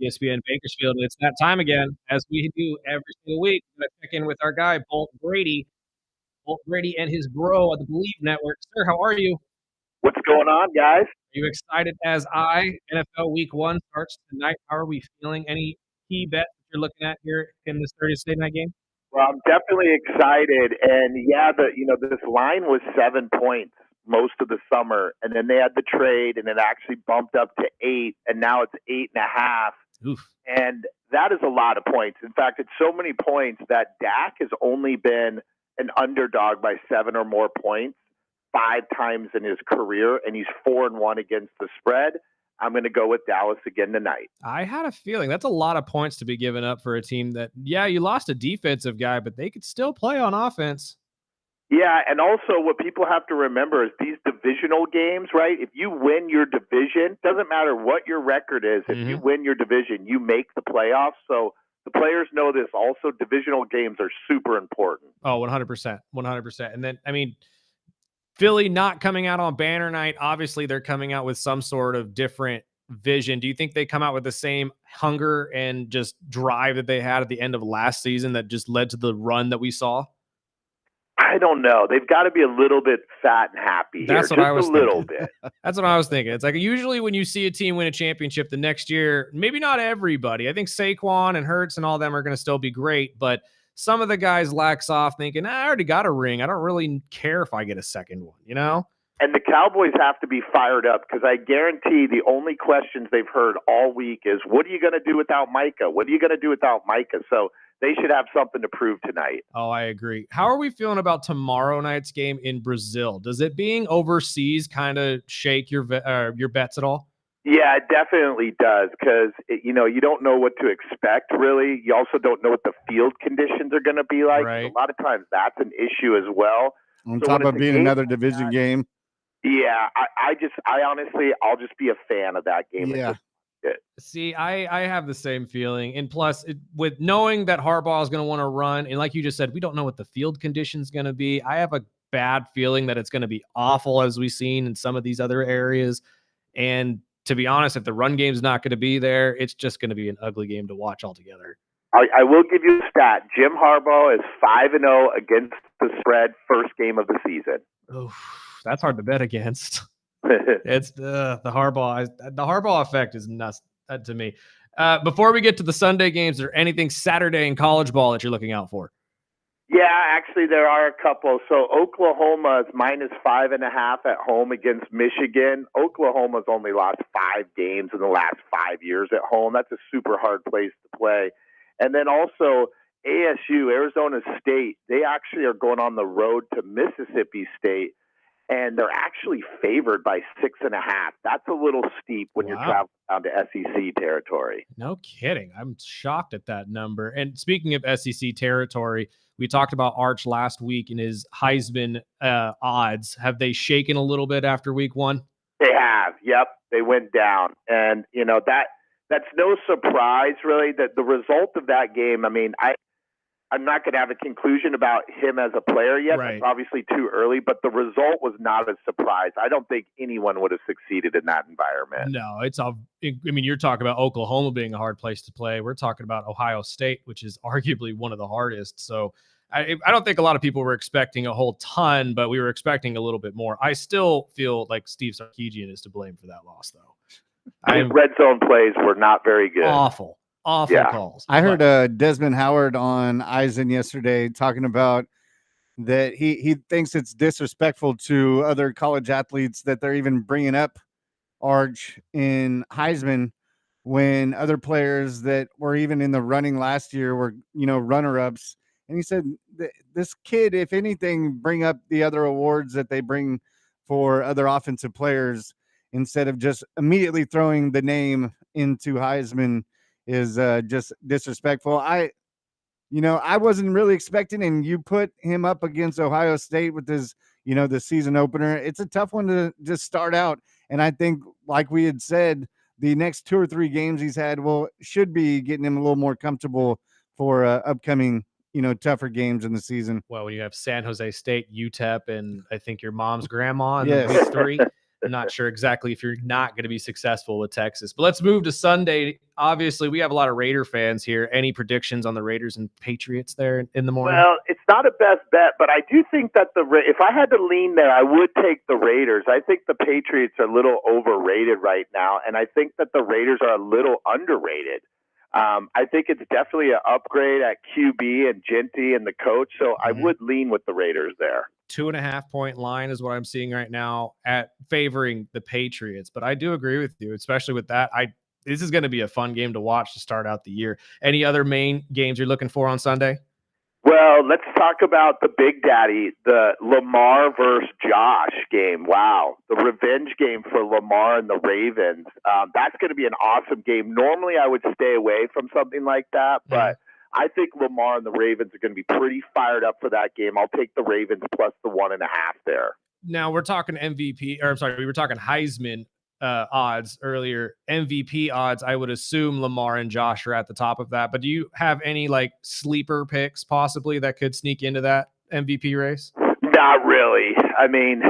ESPN Bakersfield. And it's that time again, as we do every single week. I'm going to check in with our guy, Bolt Brady. Bolt Brady and his bro at the Believe Network. Sir, how are you? What's going on, guys? Are you excited as I? NFL Week 1 starts tonight. How are we feeling? Any key bets that you're looking at here in this Thursday night game? Well, I'm definitely excited, and yeah, this line was 7 points most of the summer, and then they had the trade, and it actually bumped up to 8, and now it's 8.5. Oof. And that is a lot of points. In fact, it's so many points that Dak has only been an underdog by 7 or more points 5 times in his career, and he's 4-1 against the spread. I'm going to go with Dallas again tonight. I had a feeling that's a lot of points to be given up for a team that, yeah, you lost a defensive guy, but they could still play on offense. Yeah, and also what people have to remember is these divisional games, right? If you win your division, doesn't matter what your record is. If you win your division, you make the playoffs. So the players know this. Also, divisional games are super important. Oh, 100%. 100%. And then, I mean, Philly not coming out on banner night. Obviously, they're coming out with some sort of different vision. Do you think they come out with the same hunger and just drive that they had at the end of last season that just led to the run that we saw? I don't know. They've got to be a little bit fat and happy That's here. what Just I was a little thinking. bit. That's what I was thinking. It's like usually when you see a team win a championship the next year, maybe not everybody. I think Saquon and Hurts and all them are going to still be great, but some of the guys lax off thinking, I already got a ring. I don't really care if I get a second one, you know? And the Cowboys have to be fired up because I guarantee the only questions they've heard all week is, what are you going to do without Micah? What are you going to do without Micah? So they should have something to prove tonight. Oh, I agree. How are we feeling about tomorrow night's game in Brazil? Does it being overseas kind of shake your bets at all? Yeah, it definitely does because, you don't know what to expect, really. You also don't know what the field conditions are going to be like. Right. A lot of times that's an issue as well. On So top when of it's a being game another like division that, game. Yeah, I honestly, I'll just be a fan of that game. Yeah. See, I have the same feeling. And plus, with knowing that Harbaugh is going to want to run, and like you just said, we don't know what the field conditions going to be. I have a bad feeling that it's going to be awful, as we've seen in some of these other areas. And to be honest, if the run game's not going to be there, it's just going to be an ugly game to watch altogether. I will give you a stat. Jim Harbaugh is 5-0 against the spread first game of the season. Oh, that's hard to bet against. It's the Harbaugh effect is nuts to me. Before we get to the Sunday games, is there anything Saturday in college ball that you're looking out for? Yeah, actually, there are a couple. So Oklahoma is -5.5 at home against Michigan. Oklahoma's only lost 5 games in the last 5 years at home. That's a super hard place to play. And then also ASU, Arizona State, they actually are going on the road to Mississippi State, and they're actually favored by 6.5. That's a little steep when you're traveling down to SEC territory. No kidding. I'm shocked at that number. And speaking of SEC territory, we talked about Arch last week and his Heisman odds. Have they shaken a little bit after week 1? They have. Yep. They went down. And, that's no surprise, really, that the result of that game, I mean, I'm not going to have a conclusion about him as a player yet. Right. It's obviously too early, but the result was not a surprise. I don't think anyone would have succeeded in that environment. No, you're talking about Oklahoma being a hard place to play. We're talking about Ohio State, which is arguably one of the hardest. So I don't think a lot of people were expecting a whole ton, but we were expecting a little bit more. I still feel like Steve Sarkisian is to blame for that loss, though. Red zone plays were not very good. Awful calls. I heard Desmond Howard on Eisen yesterday talking about that he thinks it's disrespectful to other college athletes that they're even bringing up Arch in Heisman when other players that were even in the running last year were, runner-ups. And he said, this kid, if anything, bring up the other awards that they bring for other offensive players instead of just immediately throwing the name into Heisman is just disrespectful. I wasn't really expecting, and you put him up against Ohio State with his, the season opener. It's a tough one to just start out. And I think, like we had said, the next 2 or 3 games he's had should be getting him a little more comfortable for upcoming tougher games in the season. Well, when you have San Jose State, UTEP, and I think your mom's grandma in Yes. week 3, I'm not sure exactly if you're not going to be successful with Texas. But let's move to Sunday. Obviously, we have a lot of Raider fans here. Any predictions on the Raiders and Patriots there in the morning? Well, it's not a best bet, but I do think that if I had to lean there, I would take the Raiders. I think the Patriots are a little overrated right now, and I think that the Raiders are a little underrated. I think it's definitely an upgrade at QB and Genty and the coach, so I would lean with the Raiders there. 2.5-point line is what I'm seeing right now at favoring the Patriots. But I do agree with you, especially with that. This is going to be a fun game to watch to start out the year. Any other main games you're looking for on Sunday? Well, let's talk about the Big Daddy, the Lamar versus Josh game. Wow. The revenge game for Lamar and the Ravens. That's going to be an awesome game. Normally, I would stay away from something like that, but I think Lamar and the Ravens are going to be pretty fired up for that game. I'll take the Ravens plus the 1.5 there. Now, we're talking MVP, or I'm sorry, we were talking Heisman odds earlier. MVP odds, I would assume Lamar and Josh are at the top of that. But do you have any like sleeper picks possibly that could sneak into that MVP race? Not really. I mean,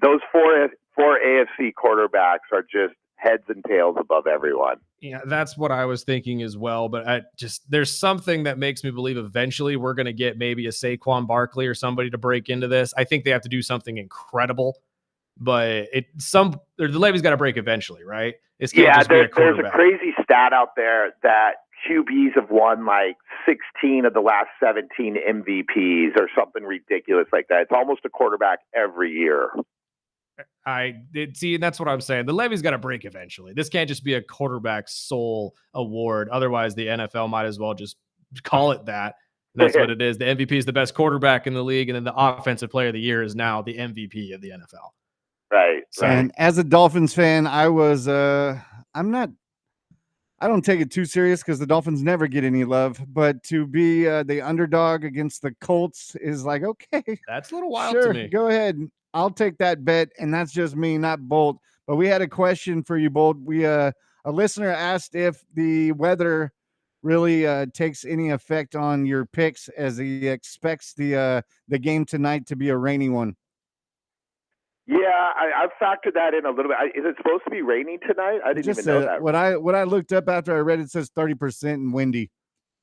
those four AFC quarterbacks are just heads and tails above everyone. Yeah, that's what I was thinking as well. But there's something that makes me believe eventually we're going to get maybe a Saquon Barkley or somebody to break into this. I think they have to do something incredible. But the Levy's got to break eventually, right? There's a crazy stat out there that QBs have won like 16 of the last 17 MVPs or something ridiculous like that. It's almost a quarterback every year. That's what I'm saying. The Levy's got to break eventually. This can't just be a quarterback sole award. Otherwise, the NFL might as well just call it that. That's what it is. The MVP is the best quarterback in the league, and then the offensive player of the year is now the MVP of the NFL. Right. And as a Dolphins fan, I don't take it too serious because the Dolphins never get any love, but to be the underdog against the Colts is like, okay, that's a little wild sure, to me. Go ahead. I'll take that bet. And that's just me, not Bolt. But we had a question for you, Bolt. A listener asked if the weather really takes any effect on your picks, as he expects the game tonight to be a rainy one. Yeah, I've factored that in a little bit. Is it supposed to be raining tonight? I didn't even know that. What I looked up after I read it says 30% and windy.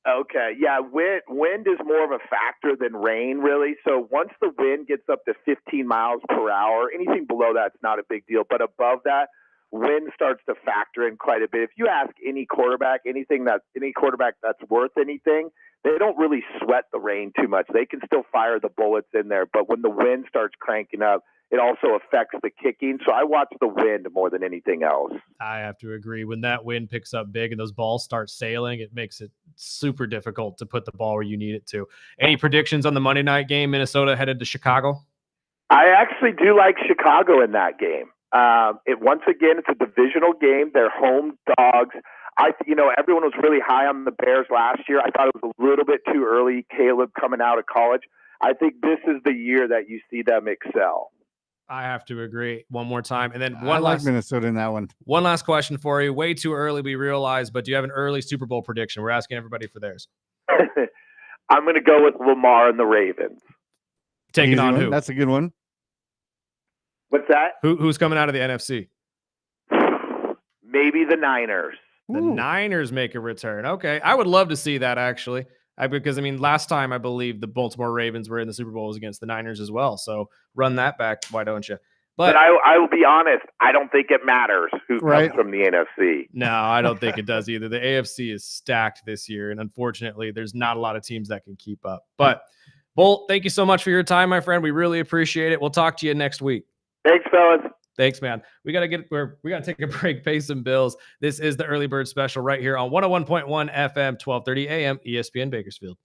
Okay, yeah, wind is more of a factor than rain, really. So once the wind gets up to 15 miles per hour, anything below that's not a big deal. But above that, wind starts to factor in quite a bit. If you ask any quarterback, any quarterback that's worth anything, they don't really sweat the rain too much. They can still fire the bullets in there. But when the wind starts cranking up, it also affects the kicking. So I watch the wind more than anything else. I have to agree. When that wind picks up big and those balls start sailing, it makes it super difficult to put the ball where you need it to. Any predictions on the Monday night game, Minnesota headed to Chicago? I actually do like Chicago in that game. Once again, it's a divisional game. They're home dogs. Everyone was really high on the Bears last year. I thought it was a little bit too early, Caleb coming out of college. I think this is the year that you see them excel. I have to agree one more time. And then I like Minnesota in that one. One last question for you. Way too early, we realize, but do you have an early Super Bowl prediction? We're asking everybody for theirs. I'm going to go with Lamar and the Ravens. Taking on who? That's a good one. What's that? Who's coming out of the NFC? Maybe the Niners. The Niners make a return. Okay. I would love to see that, actually. Because last time I believe the Baltimore Ravens were in the Super Bowl was against the Niners as well. So run that back. Why don't you? But I will be honest. I don't think it matters who comes from the NFC. No, I don't think it does either. The AFC is stacked this year. And unfortunately, there's not a lot of teams that can keep up. But Bolt, thank you so much for your time, my friend. We really appreciate it. We'll talk to you next week. Thanks, fellas. Thanks, man. We got to take a break, pay some bills. This is the Early Bird Special right here on 101.1 FM, 1230 AM, ESPN Bakersfield.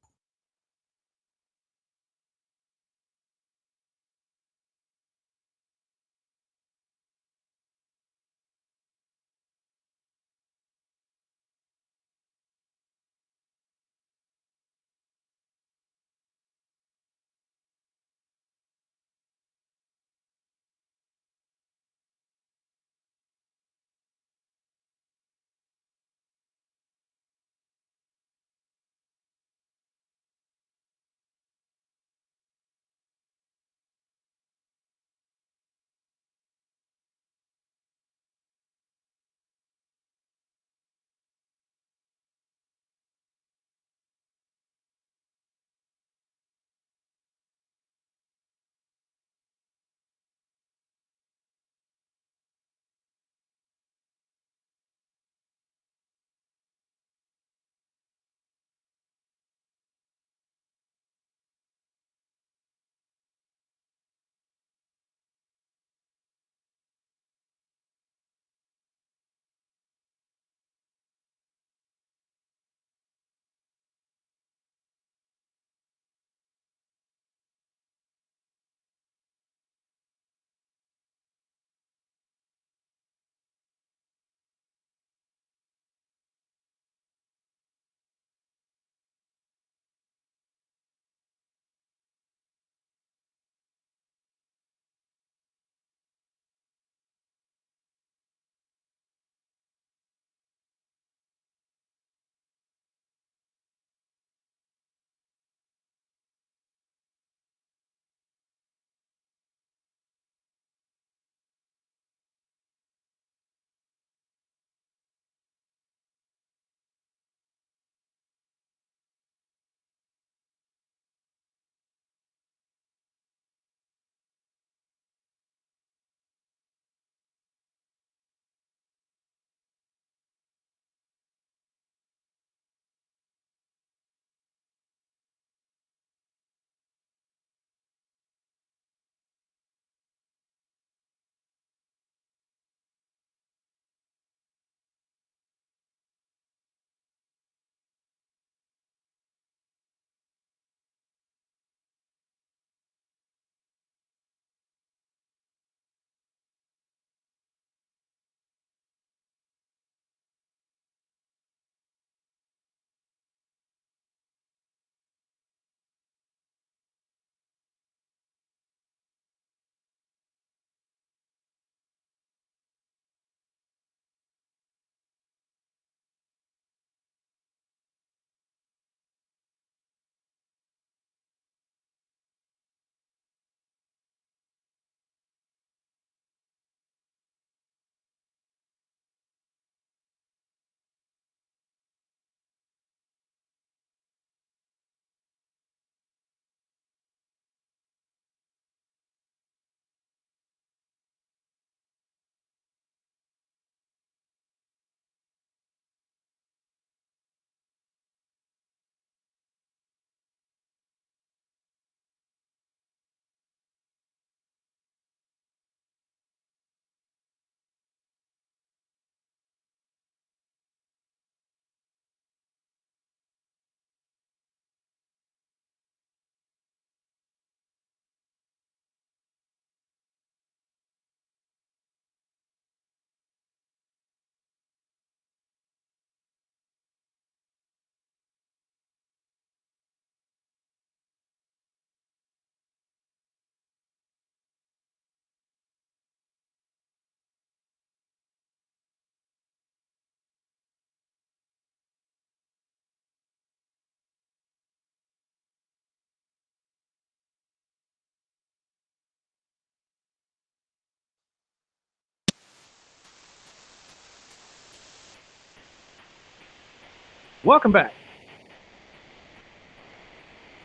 Welcome back.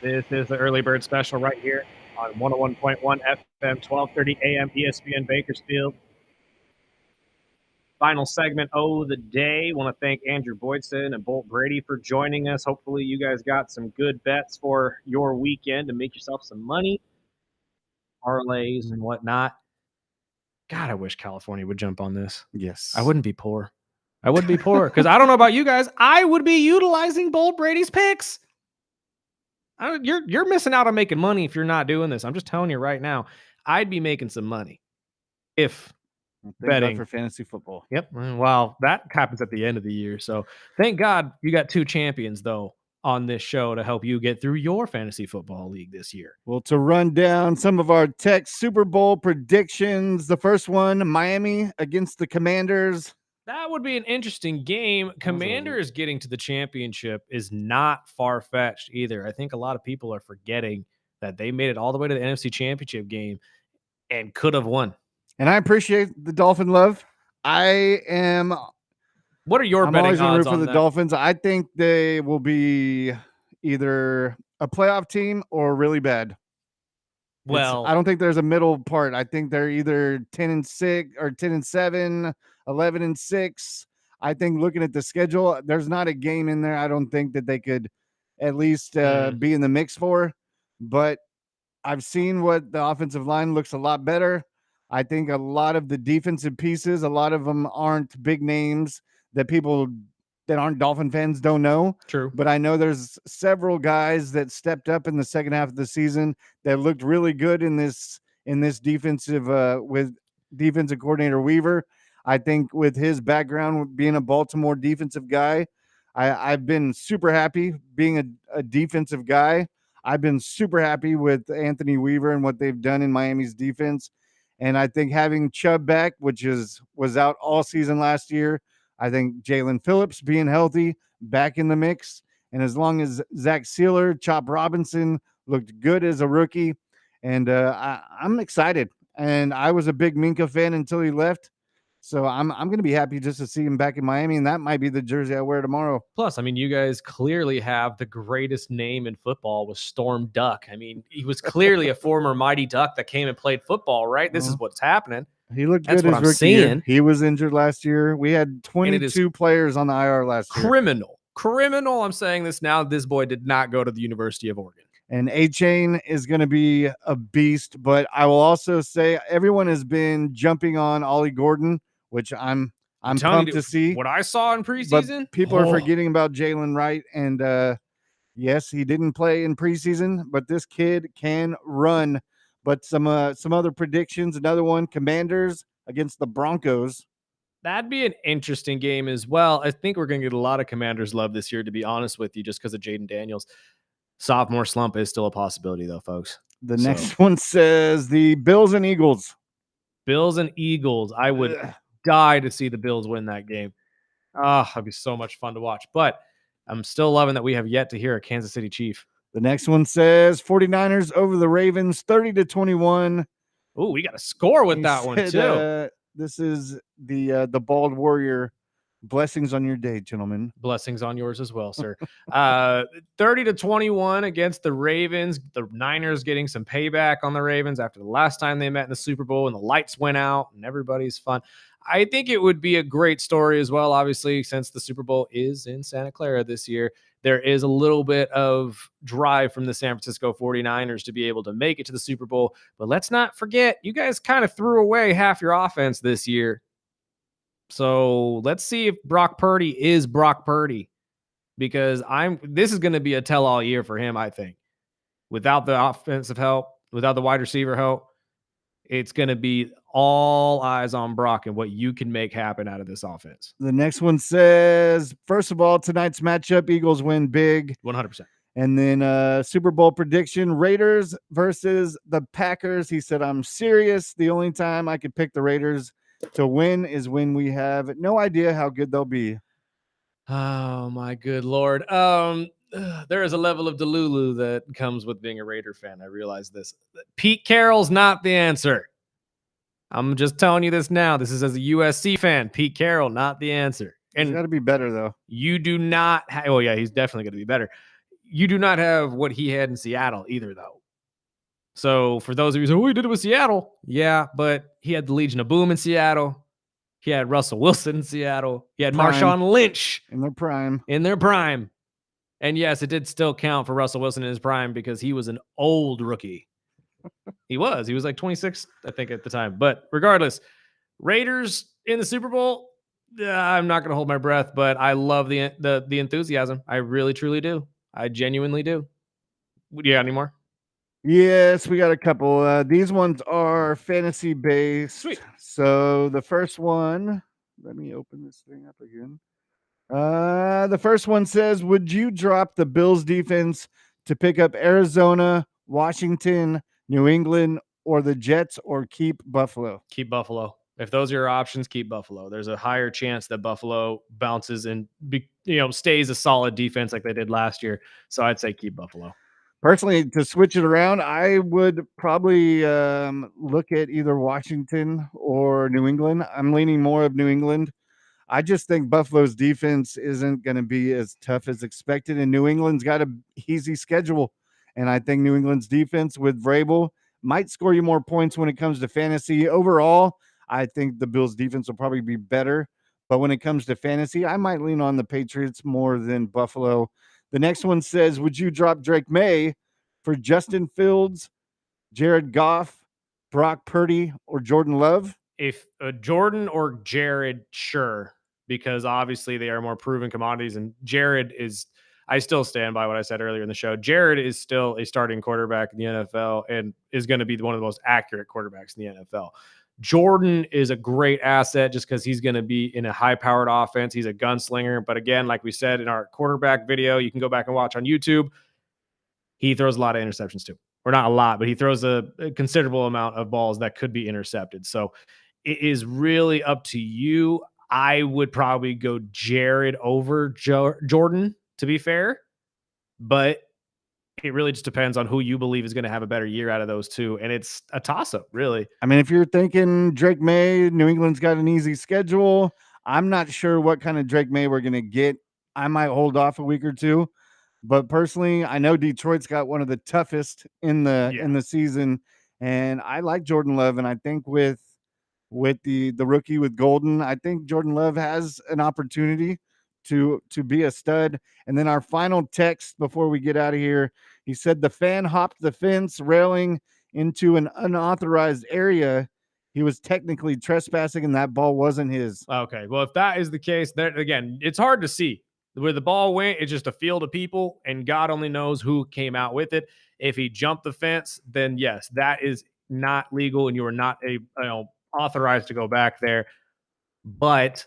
This is the Early Bird Special right here on 101.1 FM, 1230 AM, ESPN Bakersfield. Final segment of the day. Want to thank Andrew Boydston and Bolt Brady for joining us. Hopefully you guys got some good bets for your weekend to make yourself some money, parlays and whatnot. God, I wish California would jump on this. Yes. I wouldn't be poor. I would be poor because I don't know about you guys. I would be utilizing Bolt Brady's picks. You're missing out on making money if you're not doing this. I'm just telling you right now. I'd be making some money if Thank betting God for fantasy football. Yep. Well, that happens at the end of the year. So thank God you got two champions, though, on this show to help you get through your fantasy football league this year. Well, to run down some of our tech Super Bowl predictions, the first one, Miami against the Commanders. That would be an interesting game. Commanders getting to the championship is not far-fetched either. I think a lot of people are forgetting that they made it all the way to the NFC Championship game and could have won. And I appreciate the Dolphin love. I'm betting always going to root odds for on the that? Dolphins. I think they will be either a playoff team or really bad. Well, I don't think there's a middle part. I think they're either 10-6 or 10-7, 11-6. I think looking at the schedule, there's not a game in there I don't think that they could at least be in the mix for. But I've seen what the offensive line looks a lot better. I think a lot of the defensive pieces, a lot of them aren't big names that people that aren't Dolphin fans don't know. True. But I know there's several guys that stepped up in the second half of the season that looked really good in this defensive with defensive coordinator Weaver. I think with his background being a Baltimore defensive guy, I've been super happy being a defensive guy. I've been super happy with Anthony Weaver and what they've done in Miami's defense. And I think having Chubb back, which was out all season last year, I think Jalen Phillips being healthy, back in the mix. And as long as Zach Sealer, Chop Robinson looked good as a rookie, and I'm excited. And I was a big Minka fan until he left. So I'm going to be happy just to see him back in Miami, and that might be the jersey I wear tomorrow. Plus, I mean, you guys clearly have the greatest name in football with Storm Duck. I mean, he was clearly a former Mighty Duck that came and played football, right? This is what's happening. He looked That's good what as I'm rookie year. seeing. He was injured last year. We had 22 players on the IR last year. Criminal. I'm saying this now. This boy did not go to the University of Oregon. And A-Chain is going to be a beast. But I will also say everyone has been jumping on Ollie Gordon, which I'm pumped to see. What I saw in preseason. But people are forgetting about Jalen Wright. And yes, he didn't play in preseason, but this kid can run. But some other predictions. Another one, Commanders against the Broncos. That'd be an interesting game as well. I think we're going to get a lot of Commanders love this year, to be honest with you, just because of Jaden Daniels. Sophomore slump is still a possibility, though, folks. The next one says the Bills and Eagles. Bills and Eagles. I would die to see the Bills win that game. That'd be so much fun to watch. But I'm still loving that we have yet to hear a Kansas City Chief. The next one says 49ers over the Ravens, 30-21. Oh, we got a score with that one, too. This is the Bald Warrior. Blessings on your day, gentlemen. Blessings on yours as well, sir. 30-21 against the Ravens. The Niners getting some payback on the Ravens after the last time they met in the Super Bowl and the lights went out and everybody's fun. I think it would be a great story as well, obviously, since the Super Bowl is in Santa Clara this year. There is a little bit of drive from the San Francisco 49ers to be able to make it to the Super Bowl. But let's not forget, you guys kind of threw away half your offense this year. So let's see if Brock Purdy is Brock Purdy, because this is going to be a tell-all year for him, I think. Without the offensive help, without the wide receiver help, it's going to be all eyes on Brock and what you can make happen out of this offense. The next one says, first of all, tonight's matchup, Eagles win big. 100%. And then Super Bowl prediction, Raiders versus the Packers. He said, I'm serious. The only time I could pick the Raiders to win is when we have no idea how good they'll be. Oh, my good Lord. There is a level of delulu that comes with being a Raider fan. I realize this. Pete Carroll's not the answer. I'm just telling you this now. This is as a USC fan. Pete Carroll, not the answer. He's got to be better, though. You do not oh, yeah, he's definitely going to be better. You do not have what he had in Seattle either, though. So for those of you who say, oh, he did it with Seattle. Yeah, but he had the Legion of Boom in Seattle. He had Russell Wilson in Seattle. He had Marshawn Lynch. In their prime. In their prime. And yes, it did still count for Russell Wilson in his prime because he was an old rookie. He was like 26, I think, at the time. But regardless, Raiders in the Super Bowl, I'm not going to hold my breath, but I love the enthusiasm. I really, truly do. I genuinely do. Do you got any more? Yes, we got a couple. These ones are fantasy based. Sweet. So the first one, let me open this thing up again. The first one says, would you drop the Bills defense to pick up Arizona, Washington, New England, or the Jets, or keep Buffalo? Keep Buffalo. If those are your options, keep Buffalo. There's a higher chance that Buffalo bounces and stays a solid defense like they did last year. So I'd say keep Buffalo. Personally, to switch it around, I would probably look at either Washington or New England. I'm leaning more of New England. I just think Buffalo's defense isn't going to be as tough as expected, and New England's got an easy schedule. And I think New England's defense with Vrabel might score you more points when it comes to fantasy. Overall, I think the Bills' defense will probably be better. But when it comes to fantasy, I might lean on the Patriots more than Buffalo. The next one says, would you drop Drake May for Justin Fields, Jared Goff, Brock Purdy, or Jordan Love? If Jordan or Jared, sure, because obviously they are more proven commodities. And Jared is, I still stand by what I said earlier in the show. Jared is still a starting quarterback in the NFL and is going to be one of the most accurate quarterbacks in the NFL. Jordan is a great asset just because he's going to be in a high-powered offense. He's a gunslinger. But again, like we said in our quarterback video, you can go back and watch on YouTube. He throws a lot of interceptions too. Or not a lot, but he throws a considerable amount of balls that could be intercepted. So it is really up to you. I would probably go Jared over Jordan, to be fair. But it really just depends on who you believe is going to have a better year out of those two. And it's a toss-up, really. I mean, if you're thinking Drake May, New England's got an easy schedule. I'm not sure what kind of Drake May we're going to get. I might hold off a week or two. But personally, I know Detroit's got one of the toughest in the season. And I like Jordan Love. And I think with the rookie with Golden, I think Jordan Love has an opportunity to be a stud. And then our final text before we get out of here, he said the fan hopped the fence railing into an unauthorized area. He was technically trespassing and that ball wasn't his. Okay. Well, if that is the case, there again, it's hard to see. Where the ball went, it's just a field of people, and God only knows who came out with it. If he jumped the fence, then yes, that is not legal, and you are not authorized to go back there. But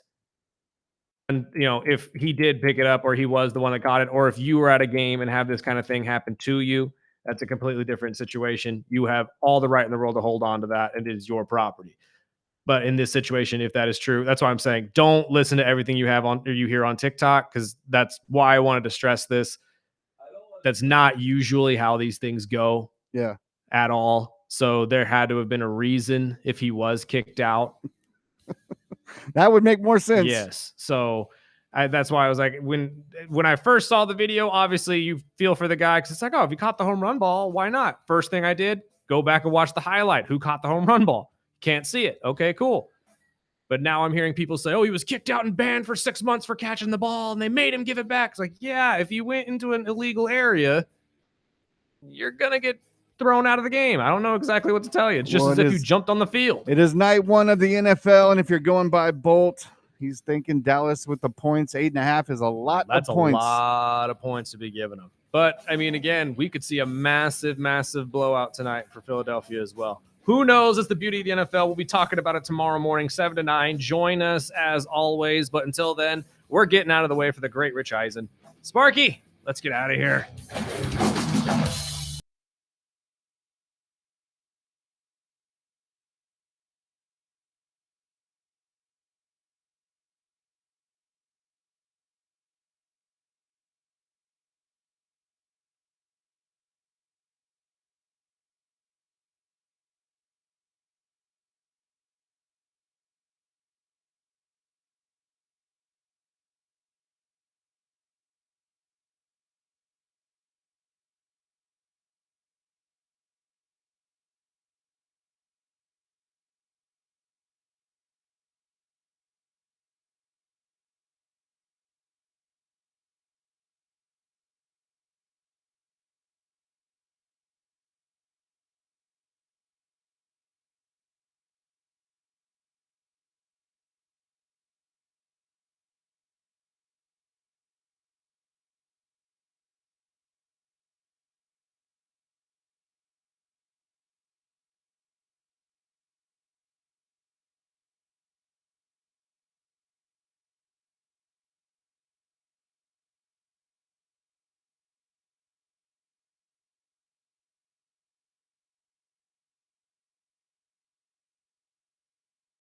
if he did pick it up, or he was the one that got it, or if you were at a game and have this kind of thing happen to you, that's a completely different situation. You have all the right in the world to hold on to that, and it is your property. But in this situation, if that is true, that's why I'm saying don't listen to everything you have on or you hear on TikTok, because that's why I wanted to stress this. That's not usually how these things go. Yeah. At all. So there had to have been a reason if he was kicked out. That would make more sense. Yes. So that's why I was like, when I first saw the video, obviously you feel for the guy because it's like, oh, if you caught the home run ball, why not? First thing I did, go back and watch the highlight. Who caught the home run ball? Can't see it. Okay, cool. But now I'm hearing people say, oh, he was kicked out and banned for 6 months for catching the ball, and they made him give it back. It's like, yeah, if you went into an illegal area, you're going to get thrown out of the game. I don't know exactly what to tell you. It's just as if you jumped on the field. It is night one of the NFL, and if you're going by Bolt, he's thinking Dallas with the points. 8.5 is a lot of points. That's a lot of points to be given them. But, I mean, again, we could see a massive, massive blowout tonight for Philadelphia as well. Who knows? That's the beauty of the NFL. We'll be talking about it tomorrow morning, 7 to 9. Join us as always. But until then, we're getting out of the way for the great Rich Eisen. Sparky, let's get out of here.